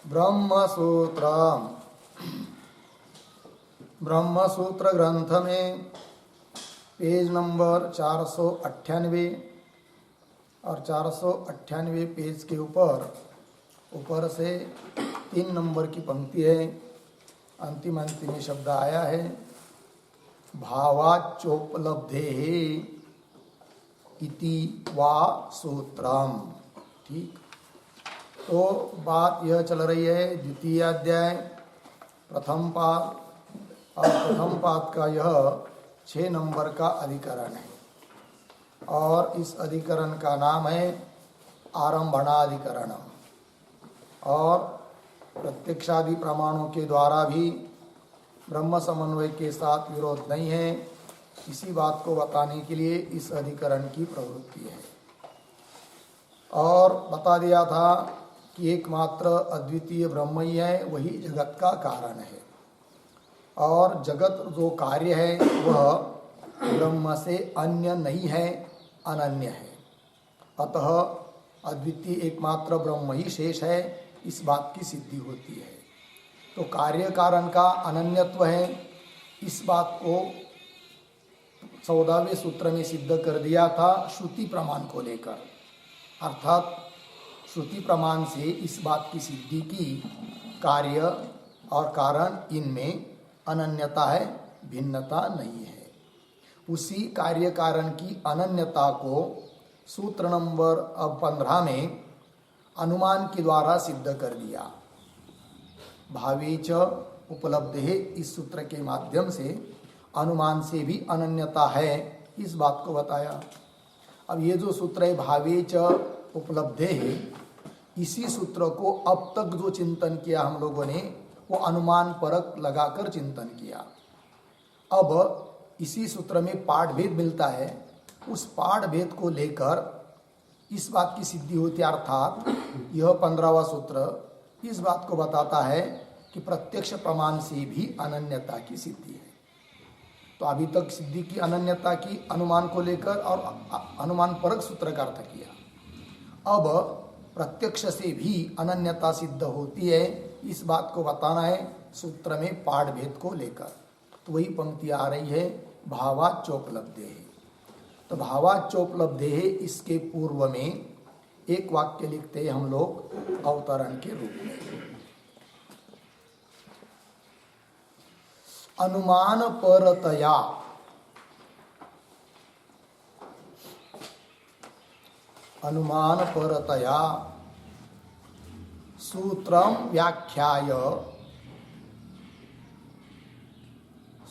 ब्रह्मसूत्रम ब्रह्मसूत्र ग्रंथ में page number 498 और 498 पेज के ऊपर से 3 नंबर की पंक्ति है। अंतिम में शब्द आया है भावाच्चोपलब्धे इति वा सूत्रम। ठीक, तो बात यह चल रही है द्वितीय अध्याय प्रथम पाद, और प्रथम पाद का यह 6 नंबर का अधिकरण है और इस अधिकरण का नाम है आरंभणाधिकरण। और प्रत्यक्षादि प्रमाणों के द्वारा भी ब्रह्म समन्वय के साथ विरोध नहीं है, इसी बात को बताने के लिए इस अधिकरण की प्रवृत्ति है। और बता दिया था कि एकमात्र अद्वितीय ब्रह्म ही है, वही जगत का कारण है और जगत जो कार्य है वह ब्रह्म से अन्य नहीं है, अनन्य है। अतः अद्वितीय एकमात्र ब्रह्म ही शेष है, इस बात की सिद्धि होती है। तो कार्य कारण का अनन्यत्व है, इस बात को 14वें सूत्र में सिद्ध कर दिया था श्रुति प्रमाण को लेकर। अर्थात श्रुति प्रमाण से इस बात की सिद्धि की कार्य और कारण इनमें अनन्यता है, भिन्नता नहीं है। उसी कार्य कारण की अनन्यता को सूत्र नंबर 15 में अनुमान के द्वारा सिद्ध कर दिया। भावे च उपलब्धे, इस सूत्र के माध्यम से अनुमान से भी अनन्यता है, इस बात को बताया। अब ये जो सूत्र है भावे च उपलब्धे है, इसी सूत्र को अब तक जो चिंतन किया हम लोगों ने वो अनुमान परक लगाकर चिंतन किया। अब इसी सूत्र में पाठ भेद मिलता है, उस पाठ भेद को लेकर इस बात की सिद्धि होती है। अर्थात यह 15वां सूत्र इस बात को बताता है कि प्रत्यक्ष प्रमाण से भी अनन्यता की सिद्धि है। तो अभी तक सिद्धि की अनन्यता की अनुमान को लेकर और अनुमान परक सूत्र का अर्थ किया। अब प्रत्यक्ष से भी अनन्यता सिद्ध होती है, इस बात को बताना है सूत्र में पाठ भेद को लेकर। तो वही पंक्ति आ रही है भावाच्चोपलब्धे। तो भावाच्चोपलब्धे, इसके पूर्व में एक वाक्य लिखते हैं हम लोग अवतरण के रूप में। अनुमान परतया, अनुमान परतया सूत्रम व्याख्याय,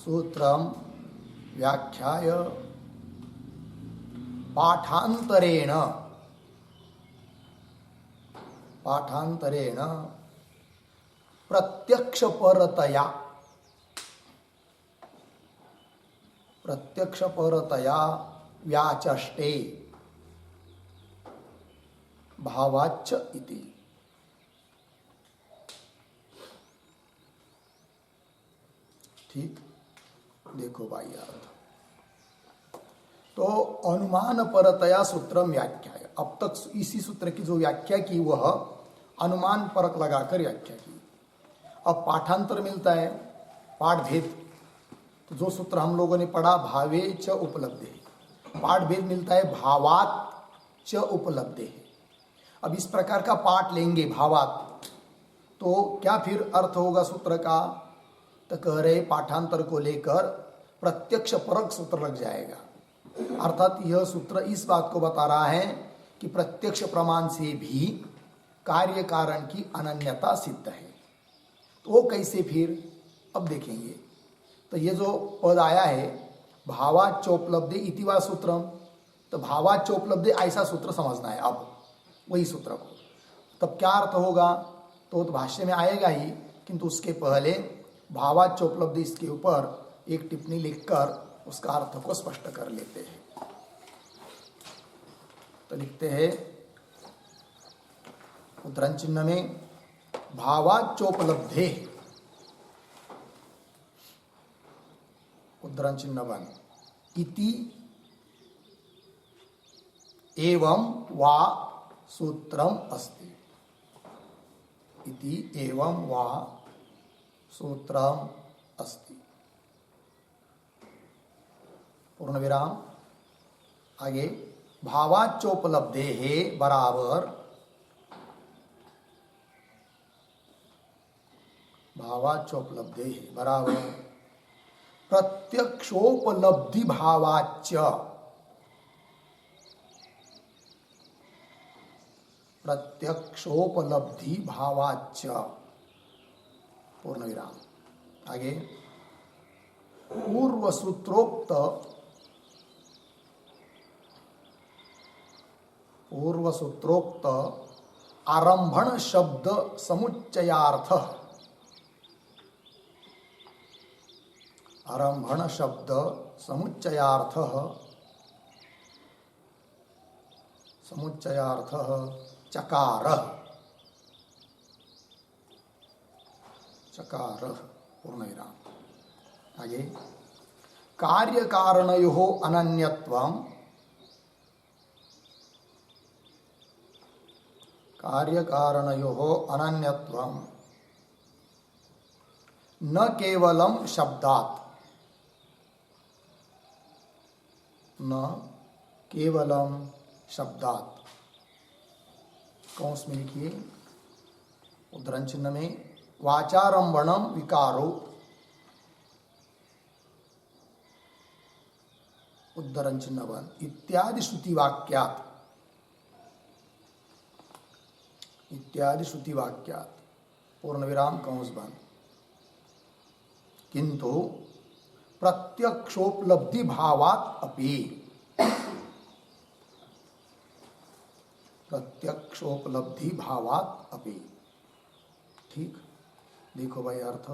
सूत्रम व्याख्याय पाठांतरेण, पाठांतरेण प्रत्यक्ष परतया, प्रत्यक्ष परतया व्याचष्टे भावाच्च इति। ठीक, देखो भाई अर्थ। तो अनुमान परतया सूत्रम व्याख्या, अब तक इसी सूत्र की जो व्याख्या की वह अनुमान परक लगाकर व्याख्या की। अब पाठांतर मिलता है, पाठ भेद। तो जो सूत्र हम लोगों ने पढ़ा भावे च उपलब्धे, पाठ भेद मिलता है भावात च उपलब्धे। अब इस प्रकार का पाठ लेंगे भावात, तो क्या फिर अर्थ होगा सूत्र का? तो कह रहे पाठांतर को लेकर प्रत्यक्ष परक सूत्र लग जाएगा। अर्थात यह सूत्र इस बात को बता रहा है कि प्रत्यक्ष प्रमाण से भी कार्य कारण की अनन्यता सिद्ध है। तो वो कैसे फिर, अब देखेंगे। तो ये जो पद आया है भावाच्चोपलब्धे इति वा सूत्रम, तो भावाच्चोपलब्धे ऐसा सूत्र समझना है। अब वही सूत्र को तब क्या अर्थ होगा तो भाष्य में आएगा ही, किंतु उसके पहले भावाच्चोपलब्धि इसके ऊपर एक टिप्पणी लिखकर उसका अर्थ को स्पष्ट कर लेते हैं। तो लिखते हैं उद्धरण चिन्ह में भावाच्चोपलब्धे, उद्धरण चिन्ह 1 इति एवं वा सूत्रम अस्ति। इति एवं वा सूत्रम अस्ति। पूर्ण विराम। आगे भावाच्चोपलब्धेः बराबर भावाच्चोपलब्धेः बराबर प्रत्यक्षोपलब्धि भावाच्च प्रत्यक्षोपलब्धि भावाच्च पूर्ण विराम। आगे पूर्व सूत्रोक्त आरंभण शब्द समुच्चयार्थ आरंभण शब्द समुच्चयार्थ चकार पूर्ण विराम। आगे कार्य कारणयोः अनन्यत्वम् न केवलं शब्दात् कौंस में लिखिए उद्धरण चिन्ह में वाचारंभणम विकारो उद्धरण चिन्ह बंद इत्यादि श्रुति वाक्यात पूर्ण विराम कौंस बंद। किंतु प्रत्यक्षोपलब्धि भावात् अपि ठीक। देखो भाई अर्थ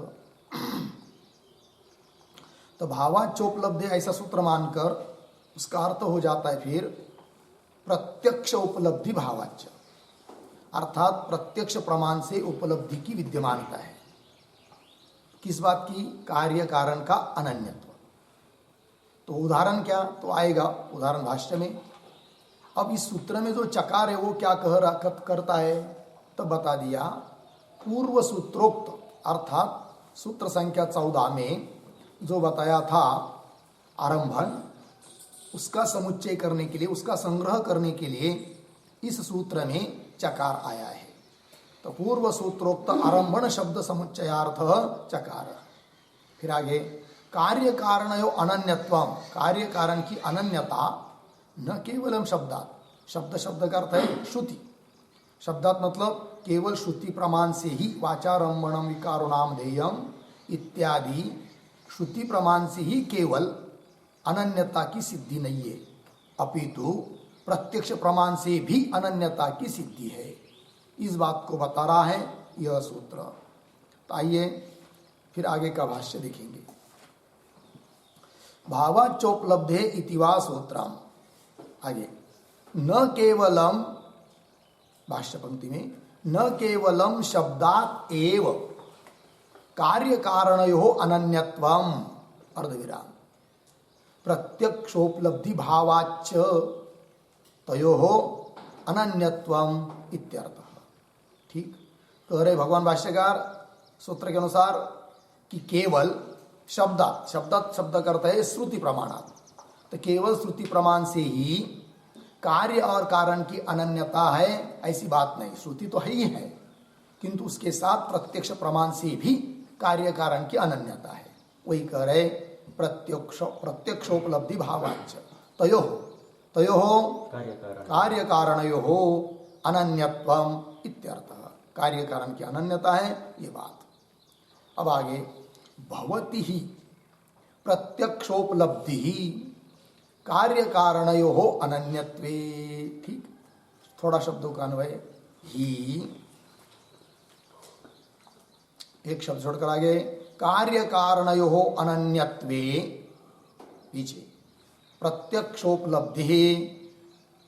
तो भावाच्चोपलब्धि ऐसा सूत्र मानकर उसका अर्थ हो जाता है फिर प्रत्यक्ष उपलब्धि भावाच्च, अर्थात प्रत्यक्ष प्रमाण से उपलब्धि की विद्यमानता है। किस बात की? कार्य कारण का अनन्यत्व। तो उदाहरण क्या तो आएगा उदाहरण भाष्य में। अब इस सूत्र में जो चकार है वो क्या करता है तो बता दिया पूर्व सूत्रोक्त अर्थात सूत्र संख्या 14 में जो बताया था आरंभन, उसका समुच्चय करने के लिए उसका संग्रह करने के लिए इस सूत्र में चकार आया है। तो पूर्व सूत्रोक्त आरंभन शब्द समुच्चयार्थ चकार। फिर आगे कार्य कारणयो अनन्यत्वम, कार्य कारण की अनन्यता न केवलम शब्दात, शब्द का अर्थ है श्रुति, शब्दात मतलब केवल श्रुति प्रमाण से ही वाचारंभणम विकारो नाम ध्येयम इत्यादि श्रुति प्रमाण से ही केवल अनन्यता की सिद्धि नहीं है, अपितु प्रत्यक्ष प्रमाण से भी अनन्यता की सिद्धि है। इस बात को बता रहा है यह सूत्र। तो आइए फिर आगे का भाष्य देखेंगे। भावाच्चोपलब्धे इति वा सूत्रम। आगे न केवलम, भाष्य पंक्ति में न केवलम शब्दात एव कार्य कारणयोः अनन्यत्वम अर्धविराम प्रत्यक्षोपलब्धि भावाच्च तयोः अनन्यत्वम इत्यर्थः। ठीक। कह रहे भगवान भाष्यकार सूत्र के अनुसार कि केवल शब्दात, शब्द करता है श्रुति प्रमाणात, तो केवल श्रुति प्रमाण से ही कार्य और कारण की अनन्यता है ऐसी बात नहीं। श्रुति तो है ही है, किंतु उसके साथ प्रत्यक्ष प्रमाण से भी कार्य कारण की अनन्यता है। वही कह रहे प्रत्यक्षोपलब्धि भावाच्च तयोः कार्य कारणयोः अनन्यत्वम इत्यर्थः। कार्य कारण की अनन्यता है ये बात। अब आगे भवति ही प्रत्यक्षोपलब्धि कार्य कारणयोः अनन्यत्वे। ठीक। थोड़ा शब्दों का अन्वय ही, एक शब्द छोड़कर आगे कार्य कारणयोः अनन्यत्वे पीछे प्रत्यक्षोपलब्धि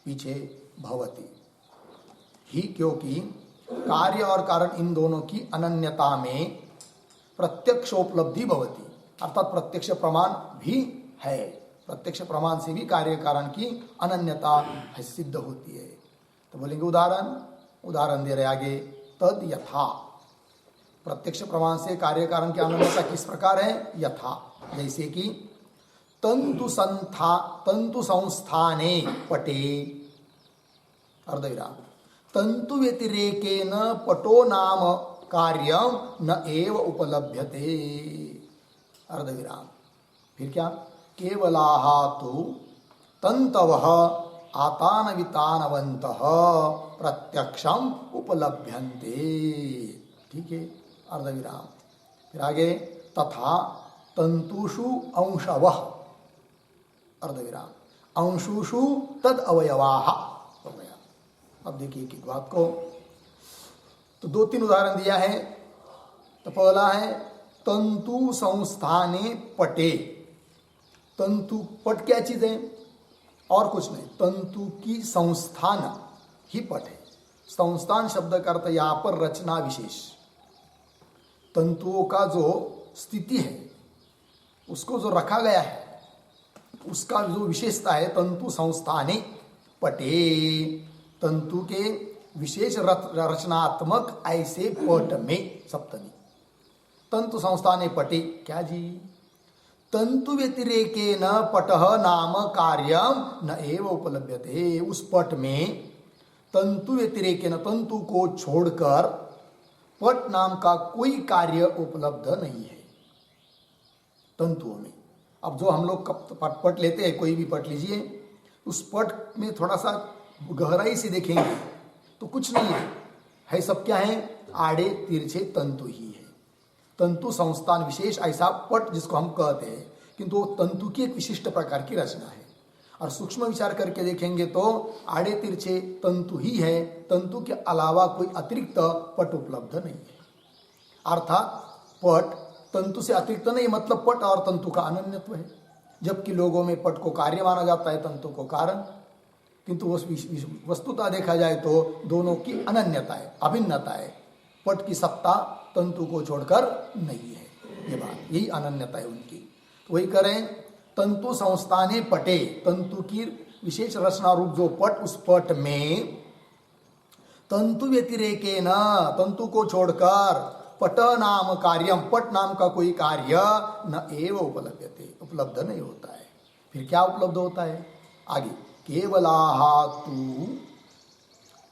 पीछे भवति ही, क्योंकि कार्य और कारण इन दोनों की अनन्यता में प्रत्यक्षोपलब्धि भवति, अर्थात प्रत्यक्ष प्रमाण भी है। प्रत्यक्ष प्रमाण से भी कार्य कारण की अनन्यता सिद्ध होती है। तो बोलेंगे उदाहरण दे रहे आगे। तद यथा, प्रत्यक्ष प्रमाण से कार्य कारण की अनन्यता किस प्रकार है? यथा, जैसे कि तंतु संस्थाने पटे, अर्धविराम, तंतु व्यतिरेकेन पटो नाम कार्यम न एव उपलभ्यते, अर्धविराम। फिर क्या? केवलाः तु तंतवः आतान वितानवन्तः प्रत्यक्षम उपलभ्यन्ते। ठीक है, अर्धविराम। फिर आगे, तथा तंतुषु अंशवः, अर्धविराम, अंशुषु तद अवयवाः, हो गया। अब देखिए एक बात को, तो 2-3 उदाहरण दिया है। तो पहला है तंतु संस्थाने पटे। तंतु, पट क्या चीज है? और कुछ नहीं, तंतु की संस्थान ही पट है। संस्थान शब्द का अर्थ यहां पर रचना विशेष, तंतुओं का जो स्थिति है, उसको जो रखा गया है, उसका जो विशेषता है, तंतु संस्थाने पटे, तंतु के विशेष रचनात्मक ऐसे पट में, सप्तमी, तंतु संस्थाने पटे, क्या जी? तंतु व्यतिरेकेन पटः नाम कार्यम न एव उपलभ्यते। उस पट में तंतु व्यतिरेकेन, तंतु को छोड़कर पट नाम का कोई कार्य उपलब्ध नहीं है तंतुओं में। अब जो हम लोग पट लेते हैं, कोई भी पट लीजिए, उस पट में थोड़ा सा गहराई से देखेंगे तो कुछ नहीं है सब क्या है? आड़े तिरछे तंतु ही है। तंतु संस्थान विशेष ऐसा पट जिसको हम कहते हैं, किंतु वो तंतु की एक विशिष्ट प्रकार की रचना है। और सूक्ष्म विचार करके देखेंगे तो आड़े तिरछे तंतु ही है, तंतु के अलावा कोई अतिरिक्त पट उपलब्ध नहीं है। अर्थात पट तंतु से अतिरिक्त नहीं, मतलब पट और तंतु का अनन्यत्व है। जबकि लोगों में पट को कार्य माना जाता है, तंतु को कारण, किंतु वस्तुतः देखा जाए तो दोनों की अनन्यता है, अभिन्नता है। पट की सत्ता तंतु को छोड़कर नहीं है, ये बात, यही अनन्यता है उनकी। तो वही करें, तंतु संस्थाने पटे, तंतु की विशेष रचना रूप जो पट, उस पट में तंतु व्यतिरेकेन, तंतु को छोड़कर पट नाम कार्यम, पट नाम का कोई कार्य न एव उपलभ्यते, उपलब्ध नहीं होता है। फिर क्या उपलब्ध होता है? आगे, केवलाः तु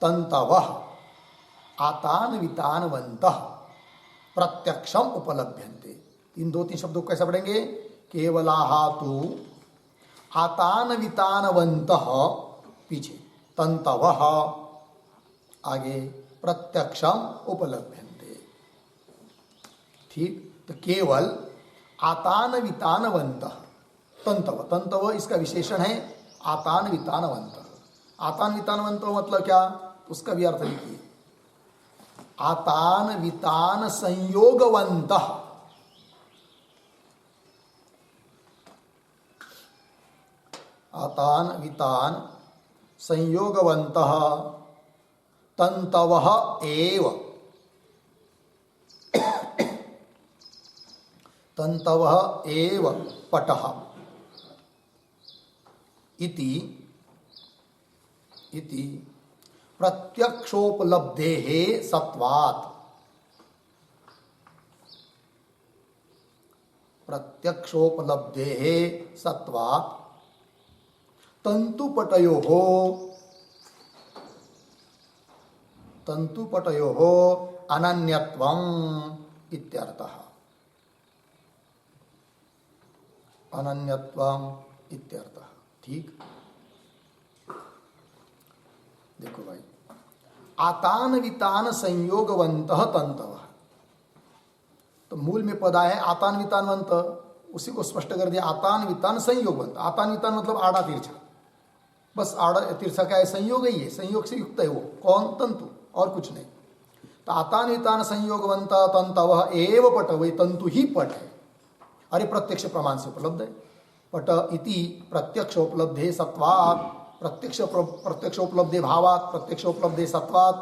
तंतवः आतान वितानवन्तः प्रत्यक्षम उपलभ्यन्ते। इन 2-3 शब्दों को कैसे पढ़ेंगे? केवलाः तु आतान वितानवन्तः, पीछे तंतवः, आगे प्रत्यक्षम उपलभ्यन्ते। ठीक, तो केवल आतान वितानवन्तः, तंतव, तंतव इसका विशेषण है आतान वितानवन्तः। आतान वितानवन्तः मतलब क्या? उसका भी अर्थ लिखिए, आतान वितान संयोगवन्तः, आतान वितान संयोगवन्तः तंतवः एव, तंतवः एव पटः इति प्रत्यक्षोपलब्धेः सत्वात्, प्रत्यक्षोपलब्धेः सत्वात् तंतुपटयोः अनन्यत्वम् इत्यर्थः, अनन्यत्वम् इत्यर्थः। ठीक, देखो भाई, आतान वितान संयोगवन्तः तंतवः, तो मूल में पद है आतान वितानवंत, उसी को स्पष्ट कर दिया, आतान वितान संयोगवंत। आतान वितान मतलब आड़ा तिरछा, बस आड़ा तिरछा का है, संयोग ही है, संयोग से युक्त है वो, कौन? तंतु, और कुछ नहीं। तो आतान वितान संयोगवंत तंतवः एव पट, वही तंतु ही पट है। अरे प्रत्यक्ष प्रमाण से उपलब्ध है। पट इति प्रत्यक्षोपलब्धे सत्वात्, प्रत्यक्षोपलब्धे भावात्, प्रत्यक्षोपलब्धे सत्वात्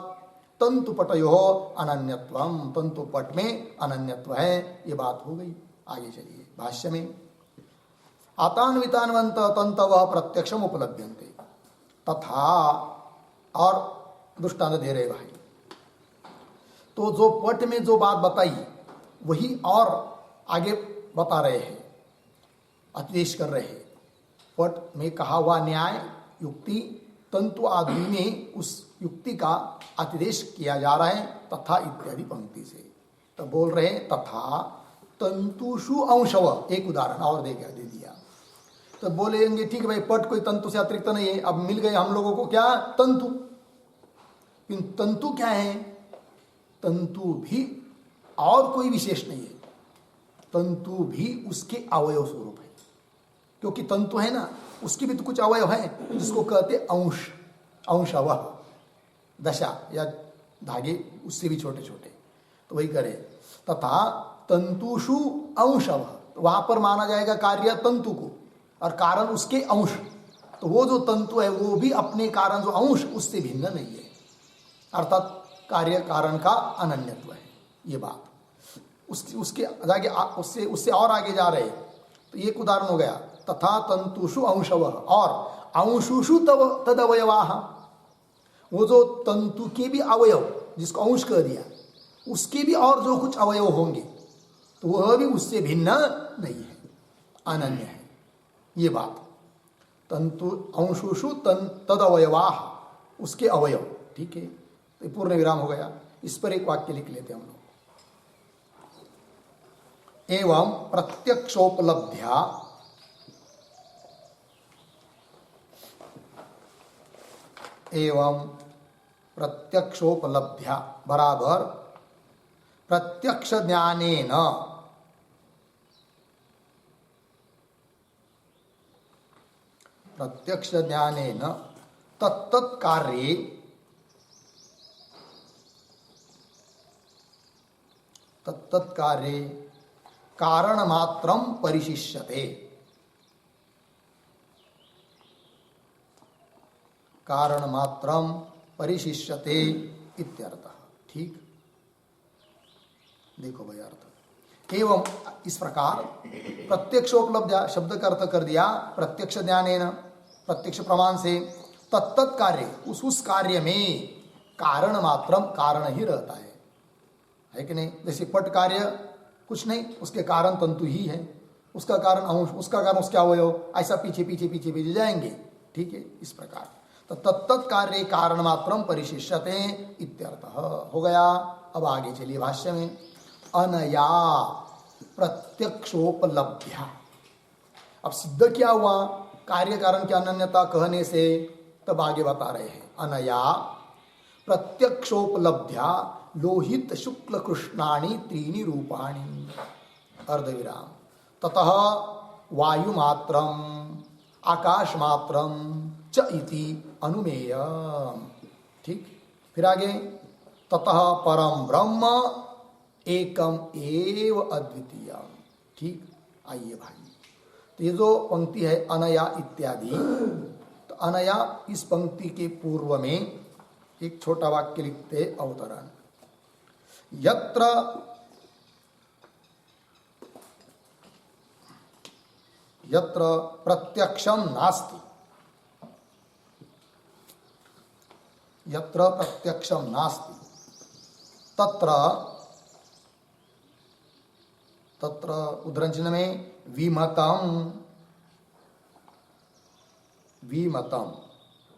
तंतुपटयोः अनन्यत्वम्, तंतुपट में अनन्यत्व है। ये बात हो गई। आगे चलिए भाष्य में, आतान वितानवंत तंतवः प्रत्यक्षम उपलभ्यन्ते तथा, और दृष्टांत दे रहे भाई, तो जो पट में जो बात बताई वही और आगे बता रहे हैं, अतिदेश कर रहे हैं। पट में कहा हुआ न्याय, युक्ति, तंतु आदि में उस युक्ति का अतिदेश किया जा रहा है तथा इत्यादि पंक्ति से। तो बोल रहे हैं तथा तंतुषु अंशव, एक उदाहरण और दे दिया। तो बोलेंगे ठीक है भाई, पट कोई तंतु से अतिरिक्त नहीं है। अब मिल गए हम लोगों को क्या, तंतु। तंतु क्या है, तंतु भी और कोई विशेष नहीं है, तंतु भी उसके अवयव स्वरूप है। क्योंकि तंतु है ना, उसके भी तो कुछ अवयव है जिसको कहते अंश, अंशवह, दशा या धागे उससे भी छोटे छोटे। तो वही करे तथा तंतुषु अंशवह, तो वहां पर माना जाएगा कार्य तंतु को और कारण उसके अंश। तो वो जो तंतु है वो भी अपने कारण जो अंश उससे भिन्न नहीं है, अर्थात कार्य कारण का अनन्यत्व है ये बात। उसके आगे उससे और आगे जा रहे, तो एक उदाहरण हो गया तथा तंतुषु अंशवः, और अंशुषु तद अवयवाः, वो जो तंतु के भी अवयव जिसको अंश कह दिया उसके भी और जो कुछ अवयव होंगे तो वह भी उससे भिन्न नहीं है, अनन्य है ये बात। तंतु अंशुषु तद अवयवाः, उसके अवयव, ठीक है। तो पूर्ण विराम हो गया। इस पर एक वाक्य लिख लेते हैं हम लोग। एवं प्रत्यक्षोपलब्ध्या एवं प्रत्यक्षोपलब्ध्या बराबर प्रत्यक्ष ज्ञानेन तत्तत् कार्ये कारण मात्रम परिशिष्यते, कारण मात्रम परिशिष्यते इत्यर्थः। ठीक, देखो भाई अर्थ। एवं इस प्रकार प्रत्यक्षोपलब्ध शब्द का अर्थ कर दिया प्रत्यक्ष ज्ञानेन, प्रत्यक्ष प्रमाण से, तत्तत् कार्य, उस कार्य में कारण मात्रम, कारण ही रहता है कि नहीं। जैसे पट कार्य कुछ नहीं, उसके कारण तंतु ही है, उसका कारण अंश, उसका कारण उसके अवयव, ऐसा पीछे पीछे पीछे पीछे जाएंगे, ठीक है। इस प्रकार तो तत्तत् कार्य कारण मात्रम परिशिष्यते इत्यर्थः हो गया। अब आगे चलिए भाष्य में। अनया प्रत्यक्षोपलब्ध्या, अब सिद्ध क्या हुआ कार्य कारण की अनन्यता कहने से, तब आगे बता रहे हैं। अनया प्रत्यक्षोपलब्ध्या लोहित शुक्ल कृष्णानि त्रीणि रूपाणि, अर्धविराम, ततः वायुमात्रम आकाशमात्रम च इति अनुमेयम्। ठीक, फिर आगे ततः परम ब्रह्म एकम एव अद्वितीयम्। ठीक, आइए भाई, तो ये जो पंक्ति है अनया इत्यादि, तो अनया इस पंक्ति के पूर्व में एक छोटा वाक्य लिखते अवतरण। यत्र यत्र प्रत्यक्षम नास्ति, यत्र प्रत्यक्षम नास्ति तत्र तत्र उद्धरण में विमतम, विमतम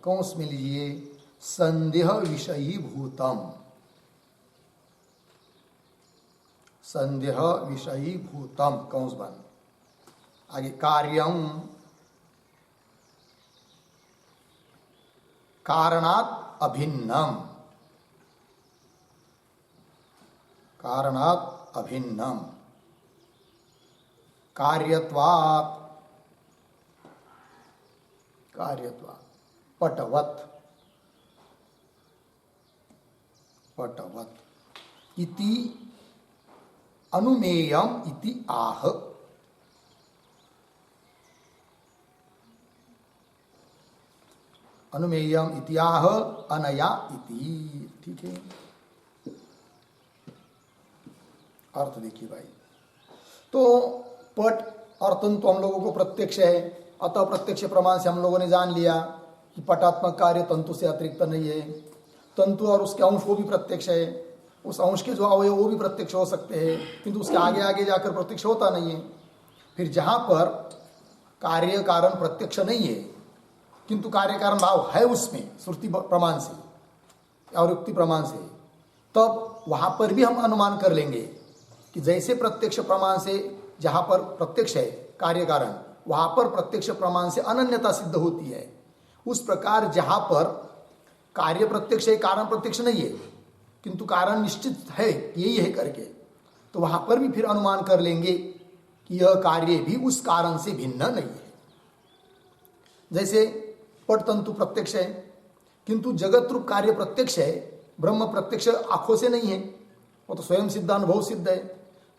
कौंस में लीजिए संदेह विषयी भूतम, संदेह विषयी भूतम कौंस बन। आगे कार्यम कारणात् अभिन्नम, कारणात् अभिन्नम, कार्यत्वात्, कार्यत्वात् पटवत्, पटवत् इति अनुमेयम इति आह। अनुमेयम इति आह अनया इति। ठीक है, अर्थ देखिए भाई। तो पट और तंतु हम लोगों को प्रत्यक्ष है, अतः प्रत्यक्ष प्रमाण से हम लोगों ने जान लिया कि पटात्मक कार्य तंतु से अतिरिक्त नहीं है। तंतु और उसके अंश वो भी प्रत्यक्ष है, उस अंश के जो अवयव वो भी प्रत्यक्ष हो सकते हैं, किंतु उसके आगे आगे जाकर प्रत्यक्ष होता नहीं है। फिर जहां पर कार्य कारण प्रत्यक्ष नहीं है किंतु कार्य कारण भाव है उसमें श्रुति प्रमाण से और युक्ति प्रमाण से, तब वहां पर भी हम अनुमान कर लेंगे कि जैसे प्रत्यक्ष प्रमाण से जहां पर प्रत्यक्ष है कार्य कारण, वहां पर प्रत्यक्ष प्रमाण से अनन्यता सिद्ध होती है, उस प्रकार जहां पर कार्य प्रत्यक्ष है कारण प्रत्यक्ष नहीं है किंतु कारण निश्चित है यही है करके, तो वहां पर भी फिर अनुमान कर लेंगे कि यह कार्य भी उस कारण से भिन्न नहीं है। जैसे पट तंतु प्रत्यक्ष है किंतु जगत रूप कार्य प्रत्यक्ष है, ब्रह्म प्रत्यक्ष आंखों से नहीं है, वो तो स्वयं सिद्ध अनुभव सिद्ध है,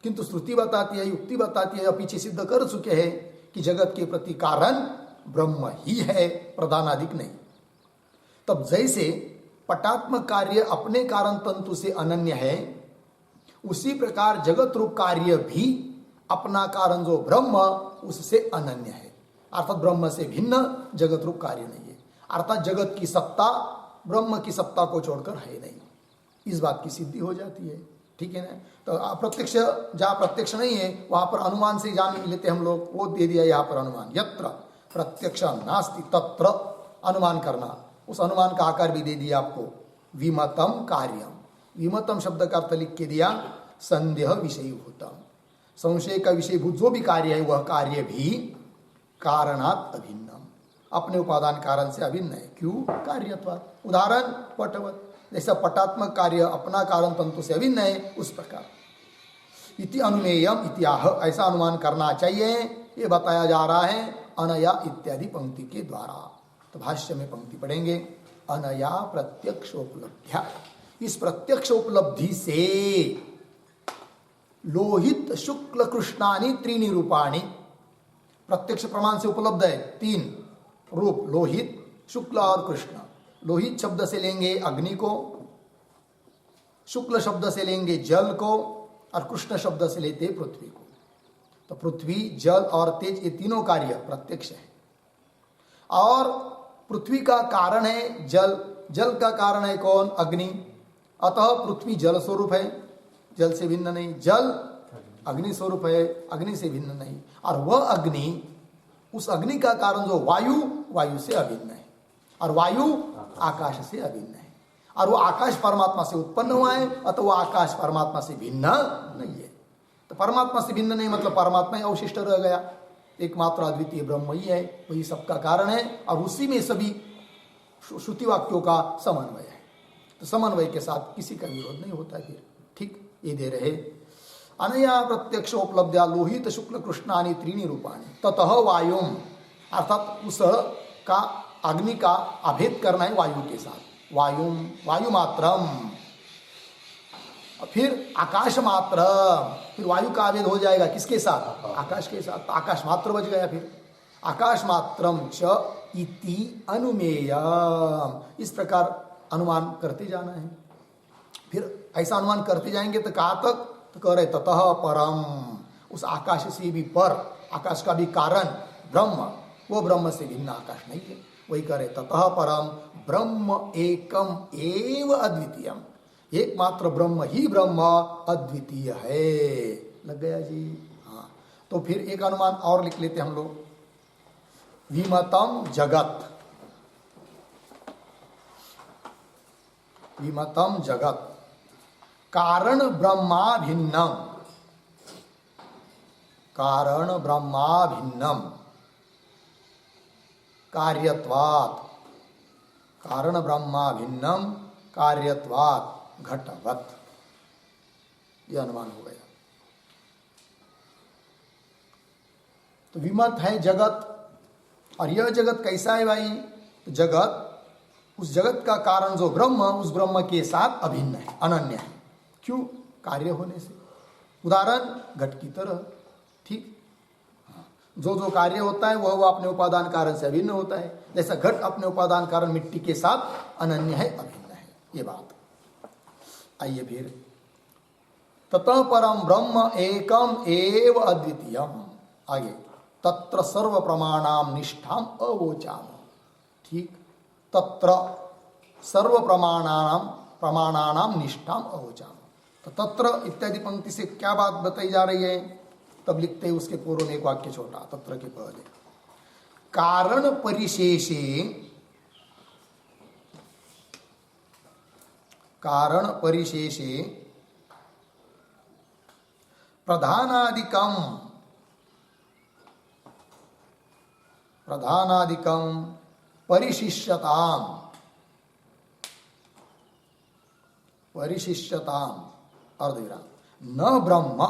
किंतु श्रुति बताती है, युक्ति बताती है, पीछे सिद्ध कर चुके हैं कि जगत के प्रति कारण ब्रह्म ही है, प्रधानाधिक नहीं। तब जैसे पटात्मक कार्य अपने कारण तंतु से अनन्य है, उसी प्रकार जगत रूप कार्य भी अपना कारण जो ब्रह्म उससे अनन्य है, अर्थात ब्रह्म से भिन्न जगत रूप कार्य नहीं है, अर्थात जगत की सत्ता ब्रह्म की सत्ता को छोड़कर है नहीं। इस बात की सिद्धि हो जाती है, ठीक है ना। तो अप्रत्यक्ष जहाँ प्रत्यक्ष नहीं है वहां पर अनुमान से जान लेते हम लोग, वो दे दिया यहाँ पर अनुमान, यत्र प्रत्यक्ष नास्ति तत्र अनुमान करना, उस अनुमान का आकार भी दे दिया आपको, विमतम कार्यम। विमतम शब्द का अर्थ लिख के दिया संदेह विषयभूतम, संशय का विषयभूत जो भी कार्य है वह कार्य भी कारणात अभिन्नम, अपने उपादान कारण से अभिन्न है। क्यों? कार्यत्वात्। उदाहरण पटवत, जैसा पटात्मक कार्य अपना कारण तंतु से अभिन्न है, उस प्रकार इति अनुमेयम इत्याह, ऐसा अनुमान करना चाहिए, ये बताया जा रहा है अनया इत्यादि पंक्ति के द्वारा। तो भाष्य में पंक्ति पढ़ेंगे, अनया प्रत्यक्ष उपलब्ध्या, इस प्रत्यक्ष उपलब्धि से लोहित शुक्ल कृष्णानि त्रीणि रूपाणि, प्रत्यक्ष प्रमाण से उपलब्ध है तीन रूप, लोहित शुक्ल और कृष्ण। लोहित शब्द से लेंगे अग्नि को, शुक्ल शब्द से लेंगे जल को, और कृष्ण शब्द से लेते पृथ्वी को। तो पृथ्वी जल और तेज ये तीनों कार्य प्रत्यक्ष है, और पृथ्वी का कारण है जल, जल का कारण है कौन? अग्नि, अतः पृथ्वी जल स्वरूप है, जल से भिन्न नहीं, जल अग्नि स्वरूप है, अग्नि से भिन्न नहीं, और वह अग्नि, उस अग्नि का कारण जो वायु, वायु से अभिन्न है, और वायु आकाश से अभिन्न है, और वो आकाश परमात्मा से उत्पन्न हुआ है, अतः वो आकाश परमात्मा से भिन्न नहीं है। तो परमात्मा से भिन्न नहीं मतलब परमात्मा ही अवशिष्ट रह गया, एकमात्र अद्वितीय ब्रह्म ही है, वही सबका कारण है, और उसी में सभी श्रुति वाक्यों का समन्वय है। तो समन्वय के साथ किसी का विरोध नहीं होता फिर, ठीक। ये दे रहे अनया प्रत्यक्ष उपलब्ध्या लोहित शुक्ल कृष्णानि त्रीणि रूपाणि ततः वायुम, अर्थात उस का अग्नि का अभेद करना है वायु के साथ, वायुम वायु मात्रम, फिर आकाश मात्र, फिर वायु का अभेद हो जाएगा किसके साथ? आकाश के साथ, आकाश मात्र बच गया। फिर आकाश मात्रम च इति अनुमेयम, इस प्रकार अनुमान करते जाना है। फिर ऐसा अनुमान करते जाएंगे तो कहाँ तक? तो कह रहे ततः परम, उस आकाश से भी पर, आकाश का भी कारण ब्रह्म, वो ब्रह्म से भिन्न आकाश नहीं है, वही कह रहे ततः परम ब्रह्म एकम एव अद्वितीयम, एकमात्र ब्रह्म ही ब्रह्म अद्वितीय है। लग गया जी? हाँ। तो फिर एक अनुमान और लिख लेते हम लोग, विमतम जगत, विमतम जगत कारण ब्रह्मा भिन्नम, कारण ब्रह्मा भिन्नम कार्यत्वात्, कारण ब्रह्मा भिन्नम कार्यत्वात् घटवत्, यह अनुमान हो गया। तो विमत है जगत, और यह जगत कैसा है भाई? तो जगत, उस जगत का कारण जो ब्रह्म, उस ब्रह्म के साथ अभिन्न है, अनन्य है। क्यों? कार्य होने से। उदाहरण घट की तरह, ठीक। जो जो कार्य होता है वह अपने उपादान कारण से अभिन्न होता है, जैसा घट अपने उपादान कारण मिट्टी के साथ अनन्य है, अभिन्न है, ये बात। आइए फिर, ततः परम ब्रह्म एकम एव अद्वितीयम, आगे तत्र सर्व प्रमाणाम निष्ठाम अवोचाम, ठीक। तत्र सर्व प्रमाणानाम निष्ठाम अवोचाम, तो तत्र इत्यादि पंक्ति से क्या बात बताई जा रही है? तब लिखते हैं उसके पूर्व में एक वाक्य छोटा, तत्र के पहले कारण परिशेषे, कारण परिशेषे प्रधानादिकम, प्रधानादिकम परिशिष्यताम, परिशिष्यताम अर्धविराम न ब्रह्म,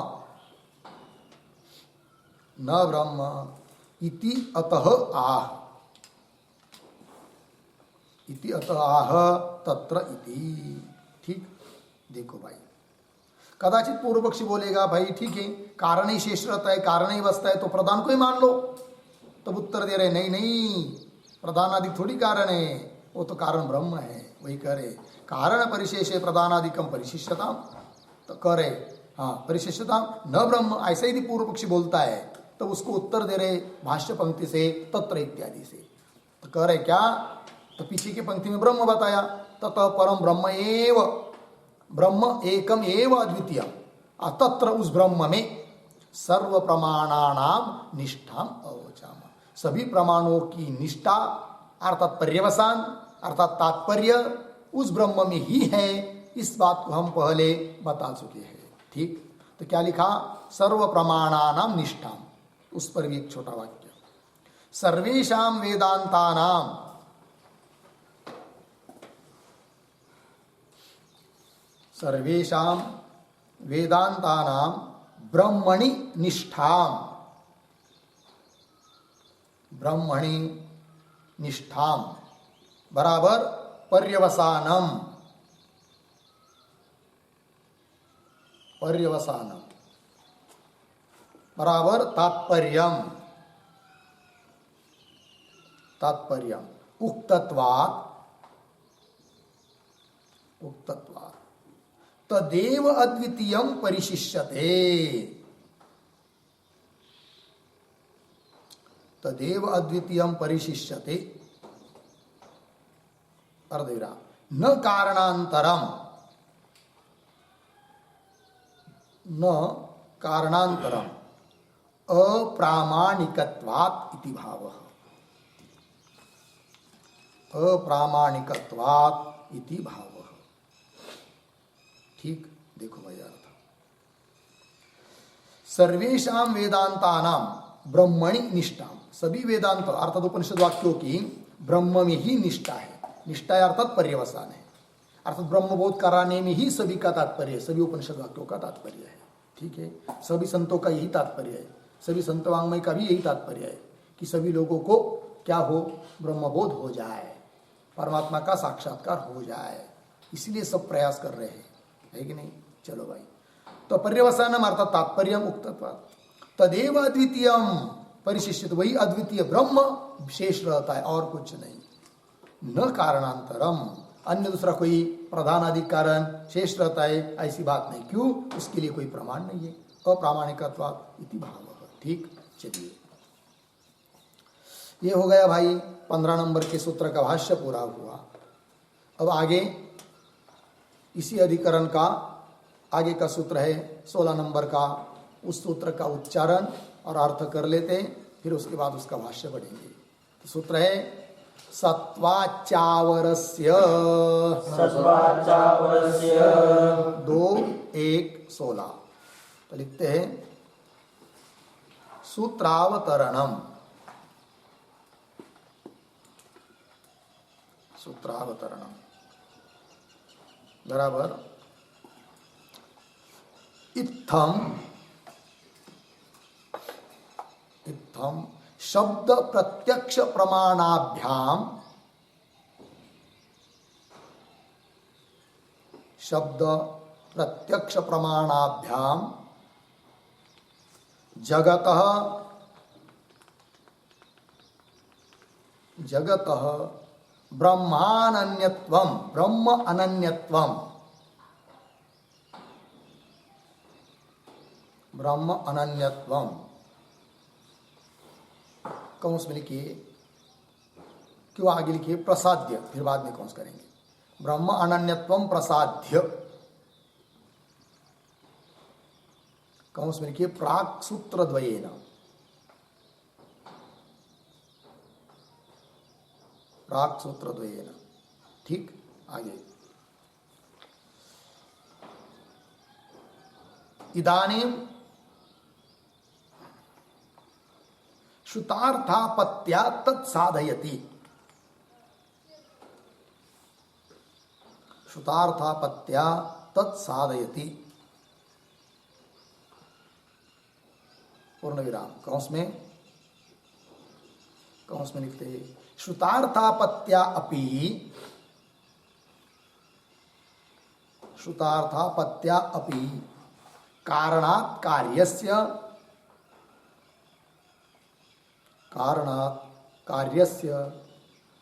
न ब्रह्म इति अतः आह, इति अतः आह तत्र इति। ठीक, देखो भाई, कदाचित पूर्व पक्षी बोलेगा भाई ठीक है, कारण ही शेष रहता है, कारण ही बसता है, तो प्रधान को ही मान लो। तब उत्तर दे रहे नहीं नहीं, प्रधान आदि थोड़ी कारण है, वो तो कारण ब्रह्म है। वही कह रहे कारण परिशेषे प्रधानादिकम परिशिष्यताम, तो कह रहे हाँ परिशिष्यताम न ब्रह्म, ऐसा ही पूर्व पक्षी बोलता है, तो उसको उत्तर दे रहे भाष्य पंक्ति से तत्र इत्यादि से। तो कह रहे क्या, तो पीछे की पंक्ति में ब्रह्म बताया, ततः परम ब्रह्म एव, ब्रह्म एकम एव अद्वितीय, तत्र उस ब्रह्म में सर्व प्रमाणानाम निष्ठाम अवोचाम, सभी प्रमाणों की निष्ठा अर्थात पर्यवसान अर्थात तात्पर्य उस ब्रह्म में ही है। इस बात को हम पहले बता चुके हैं। ठीक, तो क्या लिखा, सर्व प्रमाणानाम निष्ठाम, उस पर भी एक छोटा वाक्य, सर्वेषां वेदांतानाम, सर्वेषां वेदांतानाम ब्रह्मणि निष्ठाम, ब्रह्मणि निष्ठाम बराबर पर्यवसानम, पर्यवसानम बराबर तात्पर्यम, तात्पर्यम उक्तत्वात्, उक्तत्वात् तदेव अद्वितीयं परिशिष्यते, तदेव अद्वितीयं परिशिष्यते अर्धविराम न कारणांतरम, न कारणांतरम अप्रामाणिकत्वात् इति भावः, अप्रामाणिकत्वात् इति भावः। ठीक, देखो भाई अर्थ, सर्वेषां वेदांतानाम ब्रह्मणि निष्ठाम, सभी वेदांत अर्थात उपनिषद वाक्यों की ब्रह्म में ही निष्ठा है। निष्ठा अर्थात पर्यवसान है, अर्थात ब्रह्मबोध कराने में ही सभी का तात्पर्य है, सभी उपनिषद वाक्यों का तात्पर्य है। ठीक है, सभी संतों का यही तात्पर्य है, सभी संत वांग्मय का भी यही तात्पर्य है कि सभी लोगों को क्या हो, ब्रह्मबोध हो जाए, परमात्मा का साक्षात्कार हो जाए, इसलिए सब प्रयास कर रहे हैं, है कि नहीं। चलो भाई, तो पर्यवसानम अर्थात तात्पर्य उक्तत्वात् तदेव अद्वितीयम परिशिष्यते, वही अद्वितीय ब्रह्म शेष रहता है और कुछ नहीं। न कारणांतरम, अन्य दूसरा कोई प्रधान आदि कारण शेष रहता है, ऐसी बात नहीं। क्यों, उसके लिए कोई प्रमाण नहीं है, अप्रामाणिकत्वात् इति भावः। ठीक, चलिए ये हो गया भाई 15 नंबर के सूत्र का भाष्य पूरा हुआ। अब आगे इसी अधिकरण का आगे का सूत्र है 16 नंबर का, उस सूत्र का उच्चारण और अर्थ कर लेते हैं, फिर उसके बाद उसका भाष्य पढ़ेंगे। तो सूत्र है सत्वाचावरस्य 2:1:16। तो लिखते हैं सूत्रावतरणम, सूत्रावतरणम बराबर इत्थम, इत्थम शब्द प्रत्यक्ष प्रमाणाभ्याम, शब्द प्रत्यक्ष प्रमाणाभ्याम जगतः, जगतः ब्रह्मानन्यत्वम, ब्रह्म अनन्यत्वम, ब्रह्म अनन्यत्वम कौंस में लिखिए, क्यों आगे लिखिए प्रसाद्य, फिर बाद में कौंस करेंगे। ब्रह्म अनन्यत्वम प्रसाद्य, कंस में लिखिए प्राक सूत्र द्वयेन, प्राक सूत्र द्वयेन। ठीक, आगे इदानीं श्रुतार्थापत्या तत्साधयति, श्रुतार्थापत्या तत्साधयति, पूर्ण विराम कंस में लिखते हैं श्रुतार्थापत्या अपि, श्रुतार्थापत्या अपि कारणात् कार्यस्य